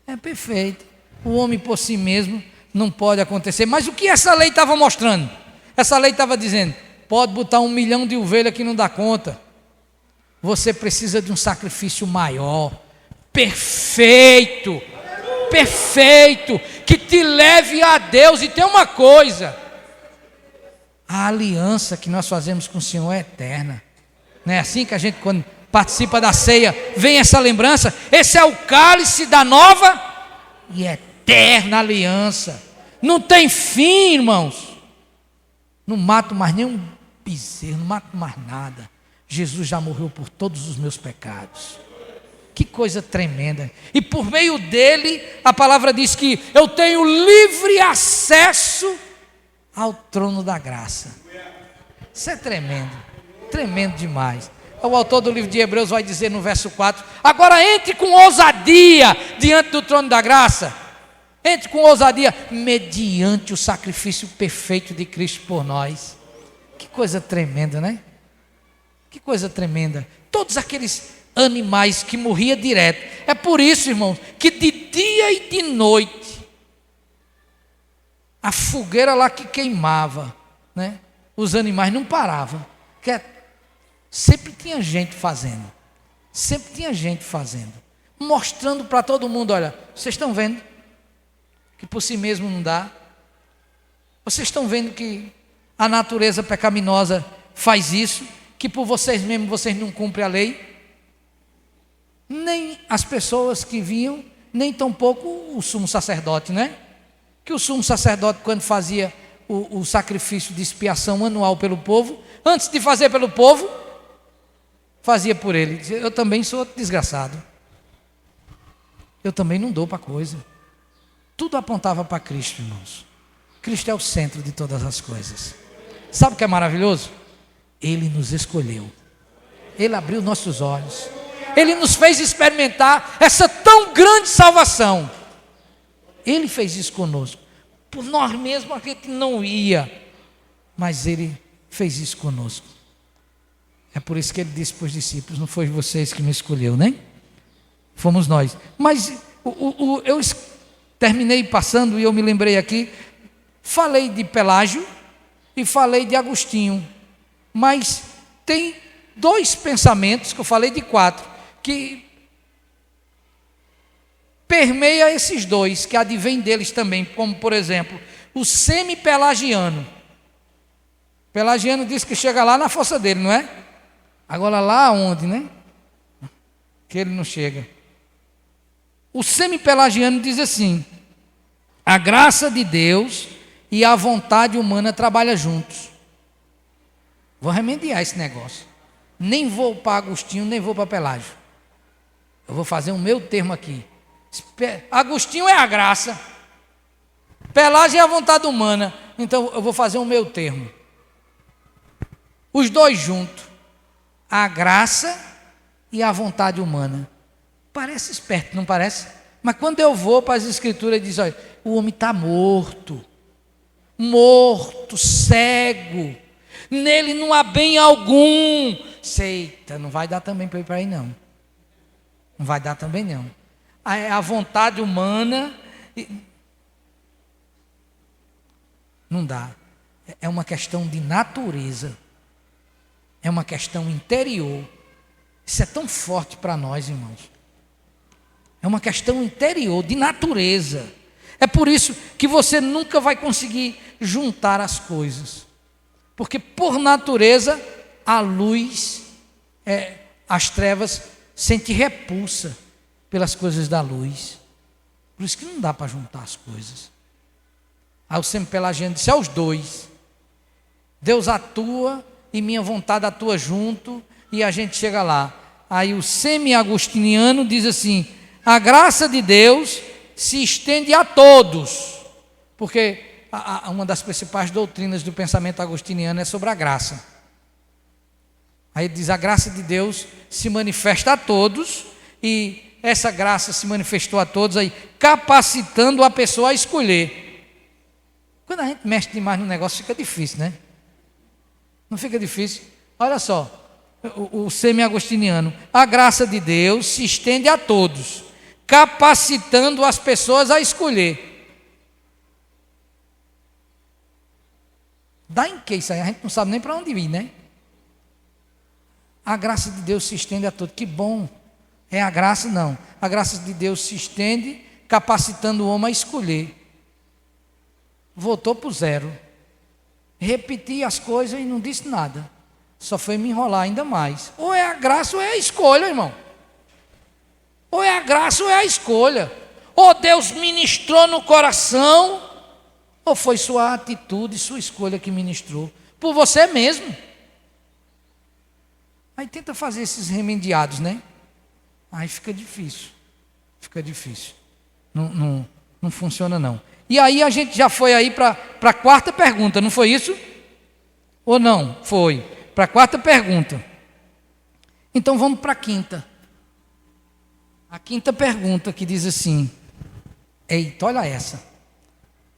É perfeito. O homem por si mesmo não pode acontecer. Mas o que essa lei estava mostrando? Essa lei estava dizendo, pode botar 1 milhão de ovelhas que não dá conta. Você precisa de um sacrifício maior, perfeito, que te leve a Deus. E tem uma coisa, a aliança que nós fazemos com o Senhor é eterna. Não é assim que a gente, quando participa da ceia, vem essa lembrança? Esse é o cálice da nova e eterna aliança. Não tem fim, irmãos. Não mato mais nenhum bezerro, não mato mais nada. Jesus já morreu por todos os meus pecados. Que coisa tremenda. E por meio dele, a palavra diz que eu tenho livre acesso ao trono da graça. Isso é tremendo. Tremendo demais. O autor do livro de Hebreus vai dizer no verso 4: agora entre com ousadia diante do trono da graça. Entre com ousadia mediante o sacrifício perfeito de Cristo por nós. Que coisa tremenda, né? Que coisa tremenda. Todos aqueles animais que morriam direto. É por isso, irmãos, que de dia e de noite, a fogueira lá que queimava, né? Os animais não paravam. Porque sempre tinha gente fazendo. Sempre tinha gente fazendo. Mostrando para todo mundo, olha, vocês estão vendo que por si mesmo não dá. Vocês estão vendo que a natureza pecaminosa faz isso, que por vocês mesmos vocês não cumprem a lei. Nem as pessoas que vinham, nem tampouco o sumo sacerdote, né? Que o sumo sacerdote, quando fazia o sacrifício de expiação anual pelo povo, antes de fazer pelo povo, fazia por ele. Dizia, eu também sou desgraçado. Eu também não dou para coisa. Tudo apontava para Cristo, irmãos. Cristo é o centro de todas as coisas. Sabe o que é maravilhoso? Ele nos escolheu. Ele abriu nossos olhos. Ele nos fez experimentar essa tão grande salvação. Ele fez isso conosco. Por nós mesmos a gente não ia, mas Ele fez isso conosco. É por isso que Ele disse para os discípulos: não foi vocês que me escolheu, né? Fomos nós. Mas eu terminei passando e eu me lembrei aqui, falei de Pelágio e falei de Agostinho, mas tem dois pensamentos, que eu falei de 4, que permeia esses dois, que advém deles também, como por exemplo, o semi-pelagiano. Pelagiano diz que chega lá na força dele, não é? Agora lá onde, né? Que ele não chega. O semi-pelagiano diz assim: a graça de Deus e a vontade humana trabalham juntos. Vou remediar esse negócio. Nem vou para Agostinho, nem vou para Pelágio. Eu vou fazer o meu termo aqui. Agostinho é a graça, Pelágio é a vontade humana. Então eu vou fazer o meu termo. Os dois juntos, a graça e a vontade humana. Parece esperto, não parece? Mas quando eu vou para as escrituras, diz: olha, o homem está morto, cego, nele não há bem algum. Eita, não vai dar também para ir para aí não. Não vai dar também não. A vontade humana não dá. É uma questão de natureza. É uma questão interior. Isso é tão forte para nós, irmãos. É uma questão interior, de natureza. É por isso que você nunca vai conseguir juntar as coisas. Porque por natureza, a luz, as trevas, sente repulsa pelas coisas da luz. Por isso que não dá para juntar as coisas. Aí o semi-pelagiano disse: aos dois. Deus atua e minha vontade atua junto, e a gente chega lá. Aí o semi-agostiniano diz assim: a graça de Deus se estende a todos. Porque uma das principais doutrinas do pensamento agostiniano é sobre a graça. Aí ele diz: a graça de Deus se manifesta a todos, e essa graça se manifestou a todos, aí capacitando a pessoa a escolher. Quando a gente mexe demais no negócio, fica difícil, né? Não fica difícil? Olha só, o semi-agostiniano: a graça de Deus se estende a todos, capacitando as pessoas a escolher. Dá em que isso aí? A gente não sabe nem para onde ir, né? A graça de Deus se estende a todos. Que bom. É a graça? Não. A graça de Deus se estende, capacitando o homem a escolher. Voltou para o zero. Repeti as coisas e não disse nada. Só foi me enrolar ainda mais. Ou é a graça ou é a escolha, irmão. Ou é a graça ou é a escolha. Ou Deus ministrou no coração, ou foi sua atitude, sua escolha que ministrou. Por você mesmo. Aí tenta fazer esses remediados, né? Aí fica difícil. Fica difícil. Não funciona não. E aí a gente já foi aí para a quarta pergunta, não foi isso? Ou não? Foi. Para a quarta pergunta. Então vamos para a quinta. A quinta pergunta, que diz assim: eita, olha essa,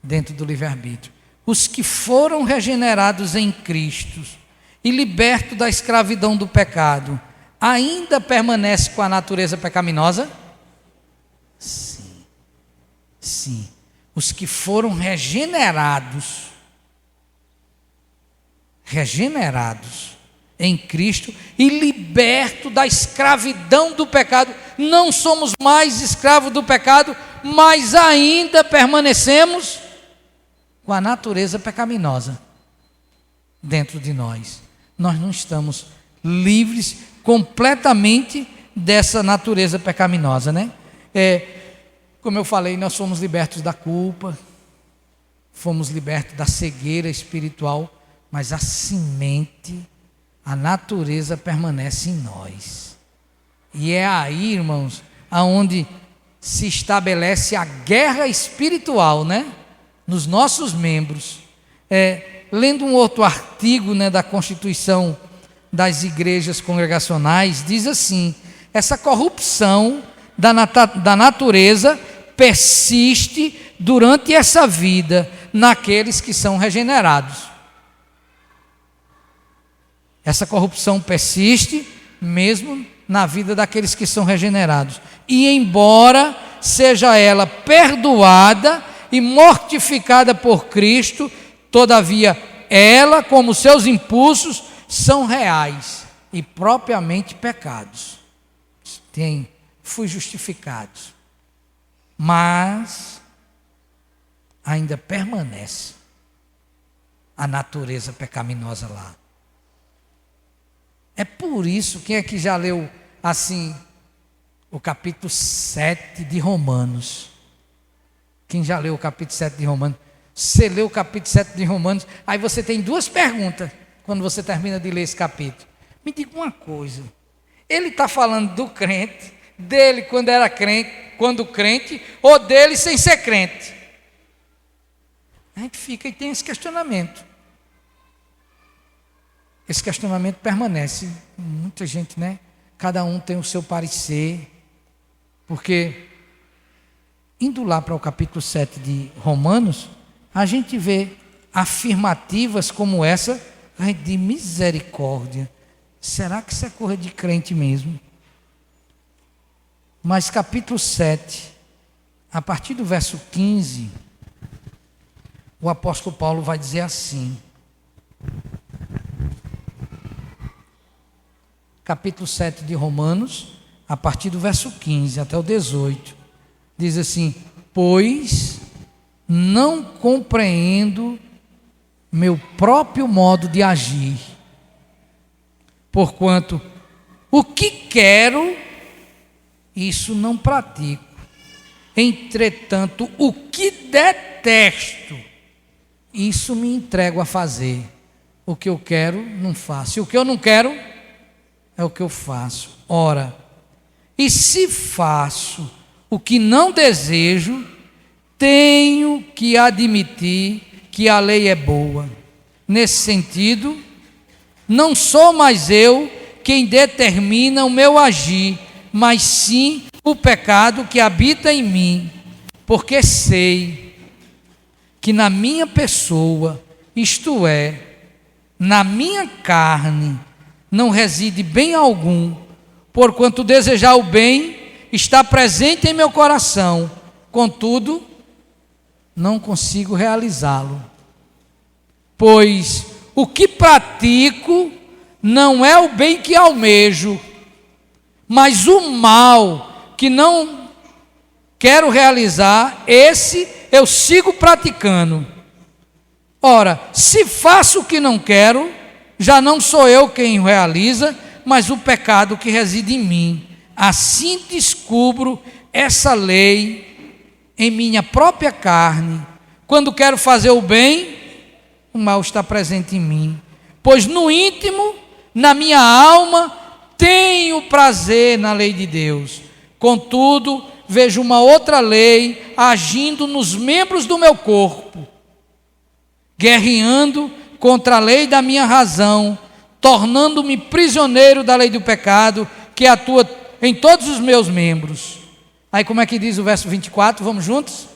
dentro do livre-arbítrio. Os que foram regenerados em Cristo e libertos da escravidão do pecado, ainda permanecem com a natureza pecaminosa? Sim. Sim. Os que foram regenerados em Cristo e libertos da escravidão do pecado, não somos mais escravos do pecado, mas ainda permanecemos com a natureza pecaminosa dentro de nós. Nós não estamos livres completamente dessa natureza pecaminosa, né? Como eu falei, nós fomos libertos da culpa, fomos libertos da cegueira espiritual, mas a semente, a natureza permanece em nós. E é aí, irmãos, aonde se estabelece a guerra espiritual, né? Nos nossos membros. Lendo um outro artigo, né, da Constituição das Igrejas Congregacionais, diz assim: essa corrupção da natureza persiste durante essa vida naqueles que são regenerados. Essa corrupção persiste mesmo na vida daqueles que são regenerados. E embora seja ela perdoada e mortificada por Cristo, todavia ela, como seus impulsos, são reais e propriamente pecados. Fui justificados, mas ainda permanece a natureza pecaminosa lá. É por isso, quem é que já leu assim o capítulo 7 de Romanos? Quem já leu o capítulo 7 de Romanos? Você leu o capítulo 7 de Romanos, aí você tem duas perguntas quando você termina de ler esse capítulo. Me diga uma coisa, ele está falando do crente, dele quando era crente, quando crente, ou dele sem ser crente? A gente fica e tem esse questionamento. Esse questionamento permanece. Muita gente, né? Cada um tem o seu parecer. Porque, indo lá para o capítulo 7 de Romanos, a gente vê afirmativas como essa, de misericórdia. Será que isso é coisa de crente mesmo? Mas capítulo 7, a partir do verso 15, o apóstolo Paulo vai dizer assim. Capítulo 7 de Romanos, a partir do verso 15 até o 18, diz assim: pois não compreendo meu próprio modo de agir, porquanto o que quero, isso não pratico. Entretanto, o que detesto, isso me entrego a fazer. O que eu quero, não faço. E o que eu não quero, é o que eu faço. Ora, e se faço o que não desejo, tenho que admitir que a lei é boa. Nesse sentido, não sou mais eu quem determina o meu agir, mas sim o pecado que habita em mim, porque sei que na minha pessoa, isto é, na minha carne, não reside bem algum, porquanto desejar o bem está presente em meu coração, contudo, não consigo realizá-lo. Pois o que pratico não é o bem que almejo, mas o mal que não quero realizar, esse eu sigo praticando. Ora, se faço o que não quero, já não sou eu quem o realiza, mas o pecado que reside em mim. Assim descubro essa lei em minha própria carne. Quando quero fazer o bem, o mal está presente em mim. Pois no íntimo, na minha alma, tenho prazer na lei de Deus. Contudo, vejo uma outra lei agindo nos membros do meu corpo, guerreando contra a lei da minha razão, tornando-me prisioneiro da lei do pecado que atua em todos os meus membros. Aí como é que diz o verso 24? Vamos juntos?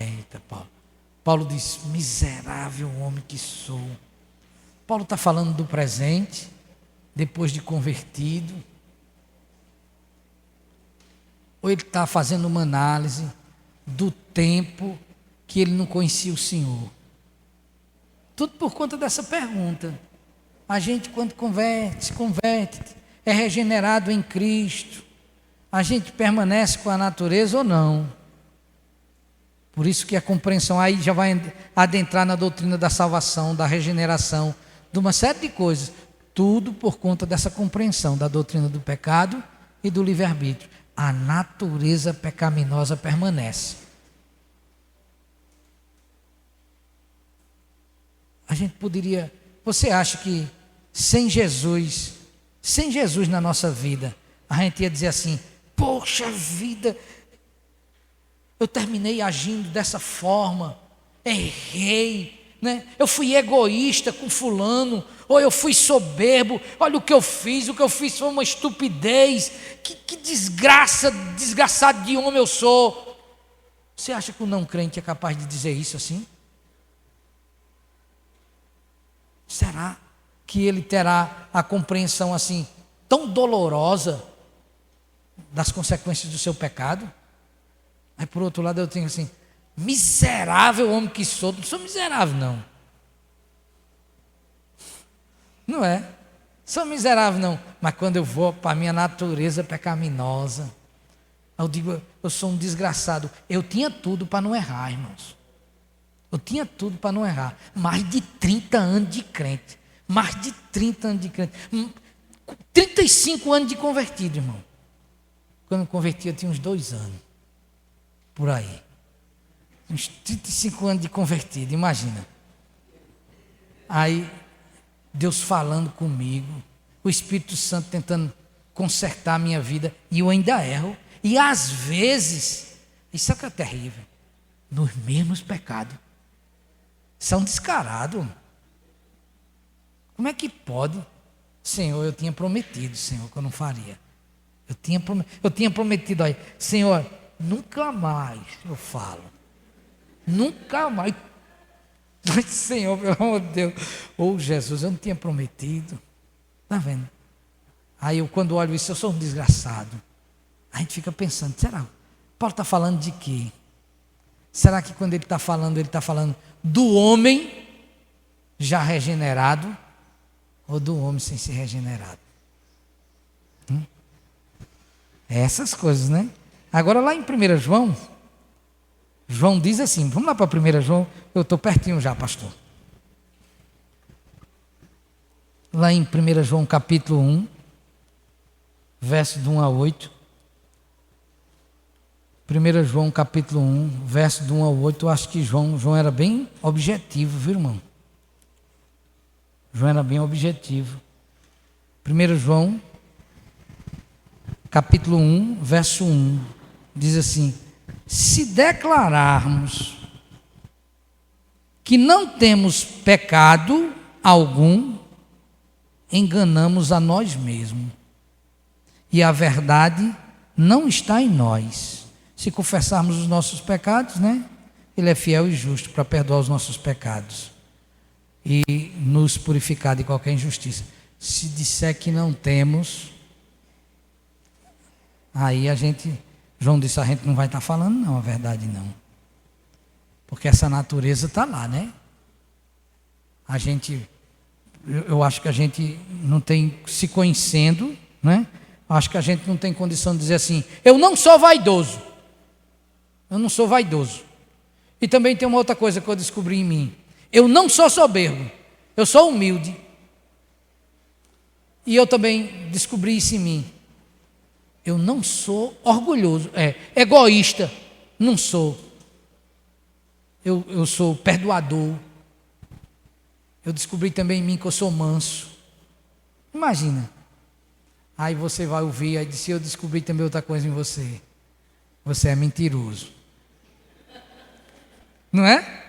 Eita, Paulo. Paulo diz: miserável homem que sou. Paulo está falando do presente, depois de convertido. Ou ele está fazendo uma análise do tempo que ele não conhecia o Senhor? Tudo por conta dessa pergunta. A gente, quando se converte, é regenerado em Cristo. A gente permanece com a natureza ou não? Por isso que a compreensão aí já vai adentrar na doutrina da salvação, da regeneração, de uma série de coisas. Tudo por conta dessa compreensão da doutrina do pecado e do livre-arbítrio. A natureza pecaminosa permanece. A gente poderia... Você acha que sem Jesus na nossa vida, a gente ia dizer assim: poxa vida, eu terminei agindo dessa forma, errei, né? Eu fui egoísta com fulano, ou eu fui soberbo, olha o que eu fiz foi uma estupidez, que desgraçado de homem eu sou. Você acha que o não crente é capaz de dizer isso assim? será que ele terá a compreensão assim, tão dolorosa das consequências do seu pecado? Aí por outro lado eu tenho assim, miserável homem que sou, não sou miserável não. Não é? Sou miserável não, mas quando eu vou para a minha natureza pecaminosa, eu digo, eu sou um desgraçado. Eu tinha tudo para não errar, irmãos. Eu tinha tudo para não errar. Mais de 30 anos de crente. Mais de 30 anos de crente. 35 anos de convertido, irmão. Quando eu converti, eu tinha uns 2 anos. Por aí. Uns 35 anos de convertido, imagina. Aí, Deus falando comigo. O Espírito Santo tentando consertar a minha vida. E eu ainda erro. E às vezes, isso é que é terrível. Nos mesmos pecados. São descarados. Como é que pode? Senhor, eu tinha prometido, Senhor, que eu não faria. Eu tinha prometido aí, Senhor, nunca mais eu falo. Nunca mais. Senhor, pelo amor de Deus. Oh, Jesus, eu não tinha prometido. Está vendo? Aí eu, quando olho isso, eu sou um desgraçado. A gente fica pensando, será? Paulo está falando de quê? Será que quando ele está falando do homem já regenerado ou do homem sem ser regenerado? É essas coisas, né? Agora lá em 1 João, João diz assim, vamos lá para 1 João, eu estou pertinho já, pastor. Lá em 1 João capítulo 1, verso de 1 a 8. 1 João capítulo 1, verso de 1 a 8, eu acho que João era bem objetivo, viu, irmão? João era bem objetivo. 1 João capítulo 1, verso 1, diz assim: se declararmos que não temos pecado algum, enganamos a nós mesmos, e a verdade não está em nós. Se confessarmos os nossos pecados, né? Ele é fiel e justo para perdoar os nossos pecados e nos purificar de qualquer injustiça. Se disser que não temos, aí João disse, a gente não vai estar falando não, a verdade não. Porque essa natureza está lá, né? Eu acho que a gente não tem, se conhecendo, né? Acho que a gente não tem condição de dizer assim, eu não sou vaidoso. Eu não sou vaidoso. E também tem uma outra coisa que eu descobri em mim. Eu não sou soberbo. Eu sou humilde. E eu também descobri isso em mim. Eu não sou orgulhoso. Egoísta. Não sou. Eu sou perdoador. Eu descobri também em mim que eu sou manso. Imagina. Aí você vai ouvir, aí disse, eu descobri também outra coisa em você. Você é mentiroso. Não é?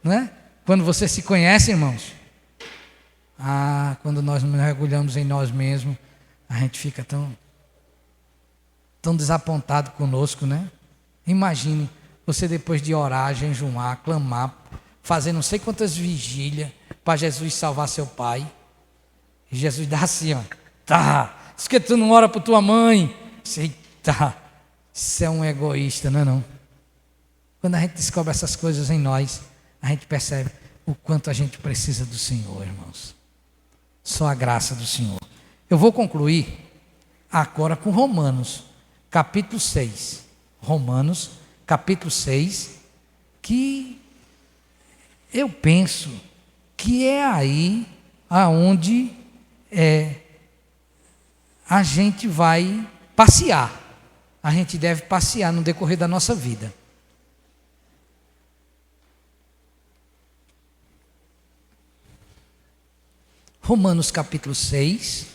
Não é? Quando você se conhece, irmãos. Quando nós nos mergulhamos em nós mesmos, a gente fica tão desapontado conosco, né? Imagine você depois de orar, jejuar, clamar, fazer não sei quantas vigílias para Jesus salvar seu pai. E Jesus dá assim, ó. Tá, isso que tu não ora por tua mãe. Eita, isso é um egoísta, não é não? Quando a gente descobre essas coisas em nós, a gente percebe o quanto a gente precisa do Senhor, irmãos. Só a graça do Senhor. Eu vou concluir agora com Romanos, capítulo 6. Romanos, capítulo 6, que eu penso que é aí aonde a gente vai passear. A gente deve passear no decorrer da nossa vida. Romanos capítulo 6,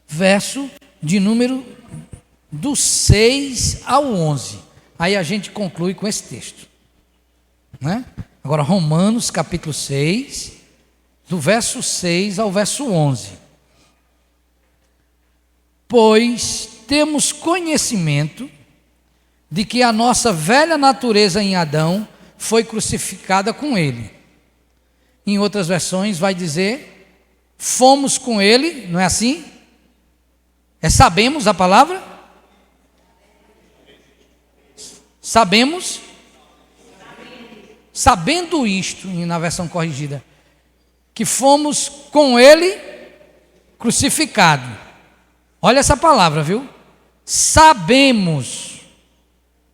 verso de número do 6 ao 11. Aí a gente conclui com esse texto, né? Agora Romanos capítulo 6, do verso 6 ao verso 11. Pois temos conhecimento de que a nossa velha natureza em Adão foi crucificada com ele, em outras versões vai dizer, fomos com ele, não é assim? É sabemos a palavra? Sabemos? Sabendo isto, na versão corrigida, que fomos com ele crucificado. Olha essa palavra, viu? Sabemos.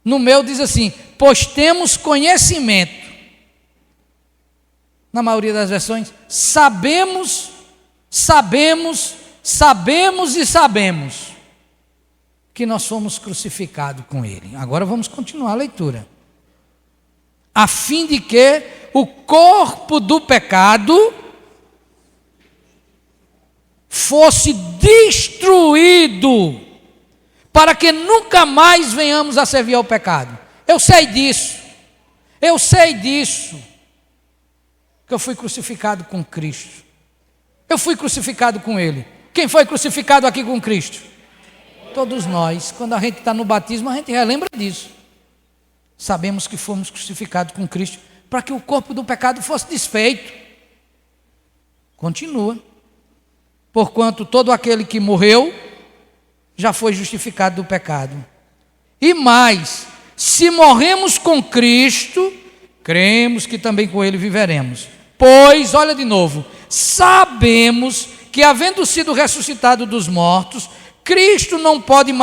No meu diz assim, pois temos conhecimento. Na maioria das versões, sabemos que nós fomos crucificados com ele. Agora vamos continuar a leitura. A fim de que o corpo do pecado fosse destruído, para que nunca mais venhamos a servir ao pecado. Eu sei disso, que eu fui crucificado com Cristo, eu fui crucificado com Ele. Quem foi crucificado aqui com Cristo? Todos nós. Quando a gente está no batismo, a gente relembra disso. Sabemos que fomos crucificados com Cristo, para que o corpo do pecado fosse desfeito. Continua. Porquanto todo aquele que morreu, já foi justificado do pecado. E mais, se morremos com Cristo, cremos que também com Ele viveremos. Pois, olha de novo, sabemos que havendo sido ressuscitado dos mortos, Cristo não pode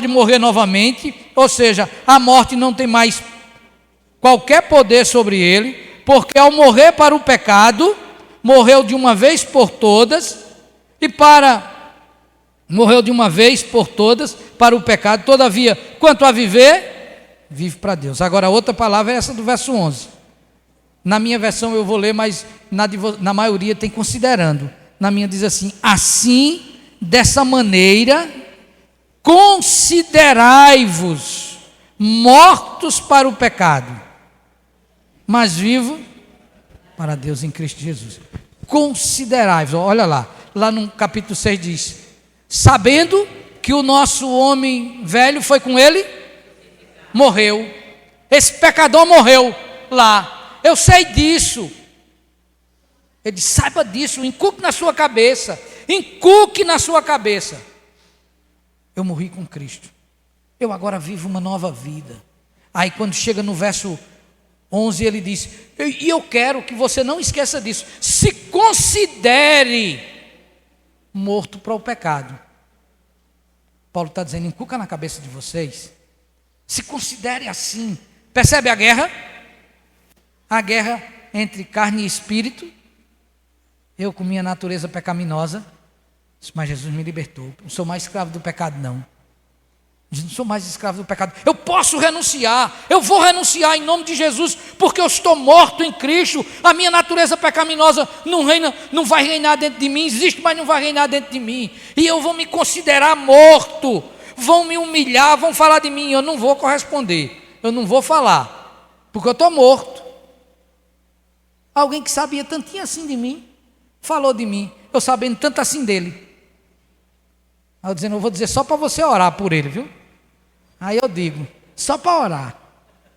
morrer novamente, ou seja, a morte não tem mais qualquer poder sobre ele, porque ao morrer para o pecado, morreu de uma vez por todas, morreu de uma vez por todas para o pecado. Todavia, quanto a viver, vive para Deus. Agora, a outra palavra é essa do verso 11. Na minha versão eu vou ler, mas na maioria tem considerando. Na minha diz assim, assim, dessa maneira, considerai-vos mortos para o pecado, mas vivos para Deus em Cristo Jesus. Considerai-vos, olha lá no capítulo 6 diz, sabendo que o nosso homem velho foi com ele, morreu, esse pecador morreu lá, eu sei disso. Ele diz, saiba disso, encuque na sua cabeça, eu morri com Cristo, eu agora vivo uma nova vida. Aí quando chega no verso 11 ele diz, e eu quero que você não esqueça disso, se considere morto para o pecado. Paulo está dizendo, encuca na cabeça de vocês, se considere assim. Percebe a guerra? A guerra entre carne e espírito. Eu com minha natureza pecaminosa, mas Jesus me libertou. Não sou mais escravo do pecado, não. Não sou mais escravo do pecado. Eu posso renunciar, eu vou renunciar em nome de Jesus, porque eu estou morto em Cristo. A minha natureza pecaminosa não vai reinar dentro de mim, existe, mas não vai reinar dentro de mim. E eu vou me considerar morto. Vão me humilhar, vão falar de mim, eu não vou corresponder, eu não vou falar, porque eu estou morto. Alguém que sabia tantinho assim de mim, falou de mim, eu sabendo tanto assim dele. Aí eu dizendo, eu vou dizer só para você orar por ele, viu? Aí eu digo, só para orar,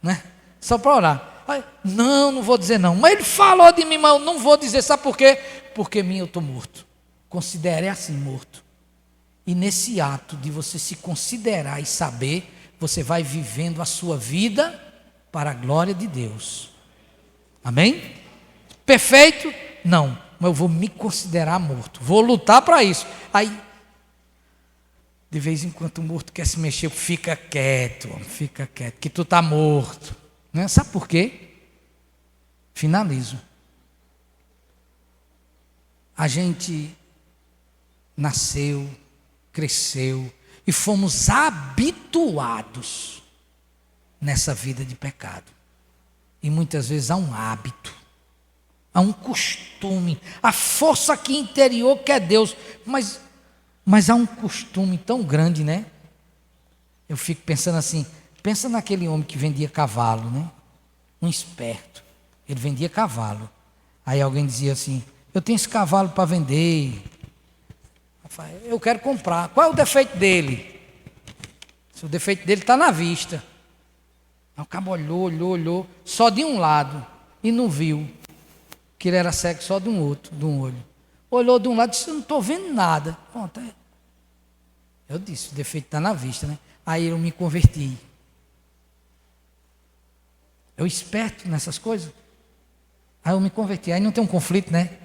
né? Só para orar. Aí, não vou dizer não. Mas ele falou de mim, mas eu não vou dizer, sabe por quê? Porque mim eu estou morto. Considere assim, morto. E nesse ato de você se considerar e saber, você vai vivendo a sua vida para a glória de Deus. Amém? Perfeito? Não. Mas eu vou me considerar morto. Vou lutar para isso. Aí, de vez em quando o morto quer se mexer, fica quieto, que tu está morto. Né? Sabe por quê? Finalizo. A gente nasceu, cresceu e fomos habituados nessa vida de pecado. E muitas vezes há um hábito, há um costume, a força aqui interior que é Deus, mas há um costume tão grande, né? Eu fico pensando assim, pensa naquele homem que vendia cavalo, né? Um esperto, ele vendia cavalo. Aí alguém dizia assim, eu tenho esse cavalo para vender, eu quero comprar. Qual é o defeito dele? O defeito dele está na vista. Aí o cabo olhou, só de um lado, e não viu. que ele era cego só de um olho. Olhou de um lado e disse: eu não estou vendo nada. Pronto, eu disse: o defeito está na vista, né? Aí eu me converti. Eu esperto nessas coisas. Aí eu me converti. Aí não tem um conflito, né?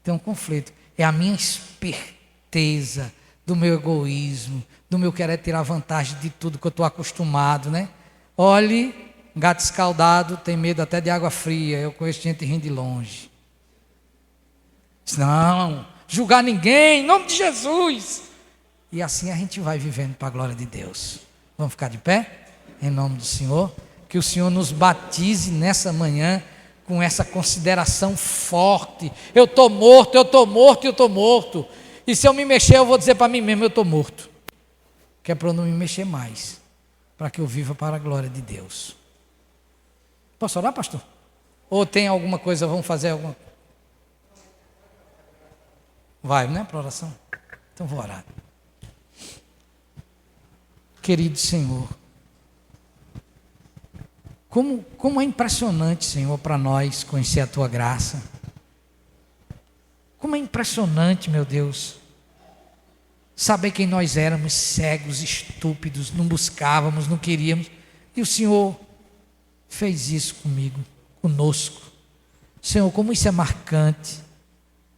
Tem um conflito. É a minha esperteza, do meu egoísmo, do meu querer tirar vantagem de tudo que eu estou acostumado, né? Olhe, gato escaldado tem medo até de água fria. Eu conheço gente rindo de longe. Não, julgar ninguém, em nome de Jesus. E assim a gente vai vivendo para a glória de Deus. Vamos ficar de pé? Em nome do Senhor. Que o Senhor nos batize nessa manhã com essa consideração forte. Eu estou morto, eu estou morto, eu estou morto. E se eu me mexer, eu vou dizer para mim mesmo: eu estou morto. Que é para eu não me mexer mais. Para que eu viva para a glória de Deus. Posso orar, pastor? Ou tem alguma coisa, vamos fazer alguma? Vai, né, para oração? Então vou orar. Querido Senhor, como é impressionante, Senhor, para nós conhecer a Tua graça. Como é impressionante, meu Deus, saber quem nós éramos, cegos, estúpidos, não buscávamos, não queríamos. E o Senhor fez isso comigo, conosco. Senhor, como isso é marcante,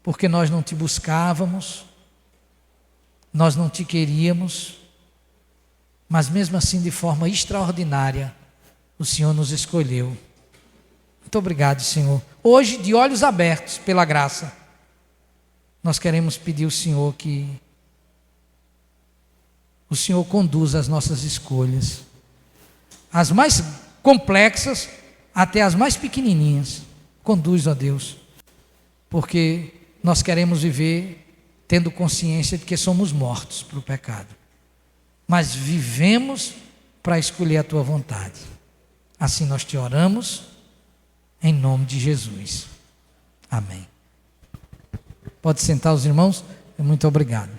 porque nós não Te buscávamos, nós não Te queríamos, mas mesmo assim, de forma extraordinária, o Senhor nos escolheu. Muito obrigado, Senhor. Hoje, de olhos abertos pela graça, nós queremos pedir ao Senhor que o Senhor conduza as nossas escolhas, as mais complexas até as mais pequenininhas. Conduz, ó Deus, porque nós queremos viver tendo consciência de que somos mortos para o pecado, mas vivemos para escolher a Tua vontade. Assim nós Te oramos, em nome de Jesus. Amém. Pode sentar os irmãos. Muito obrigado.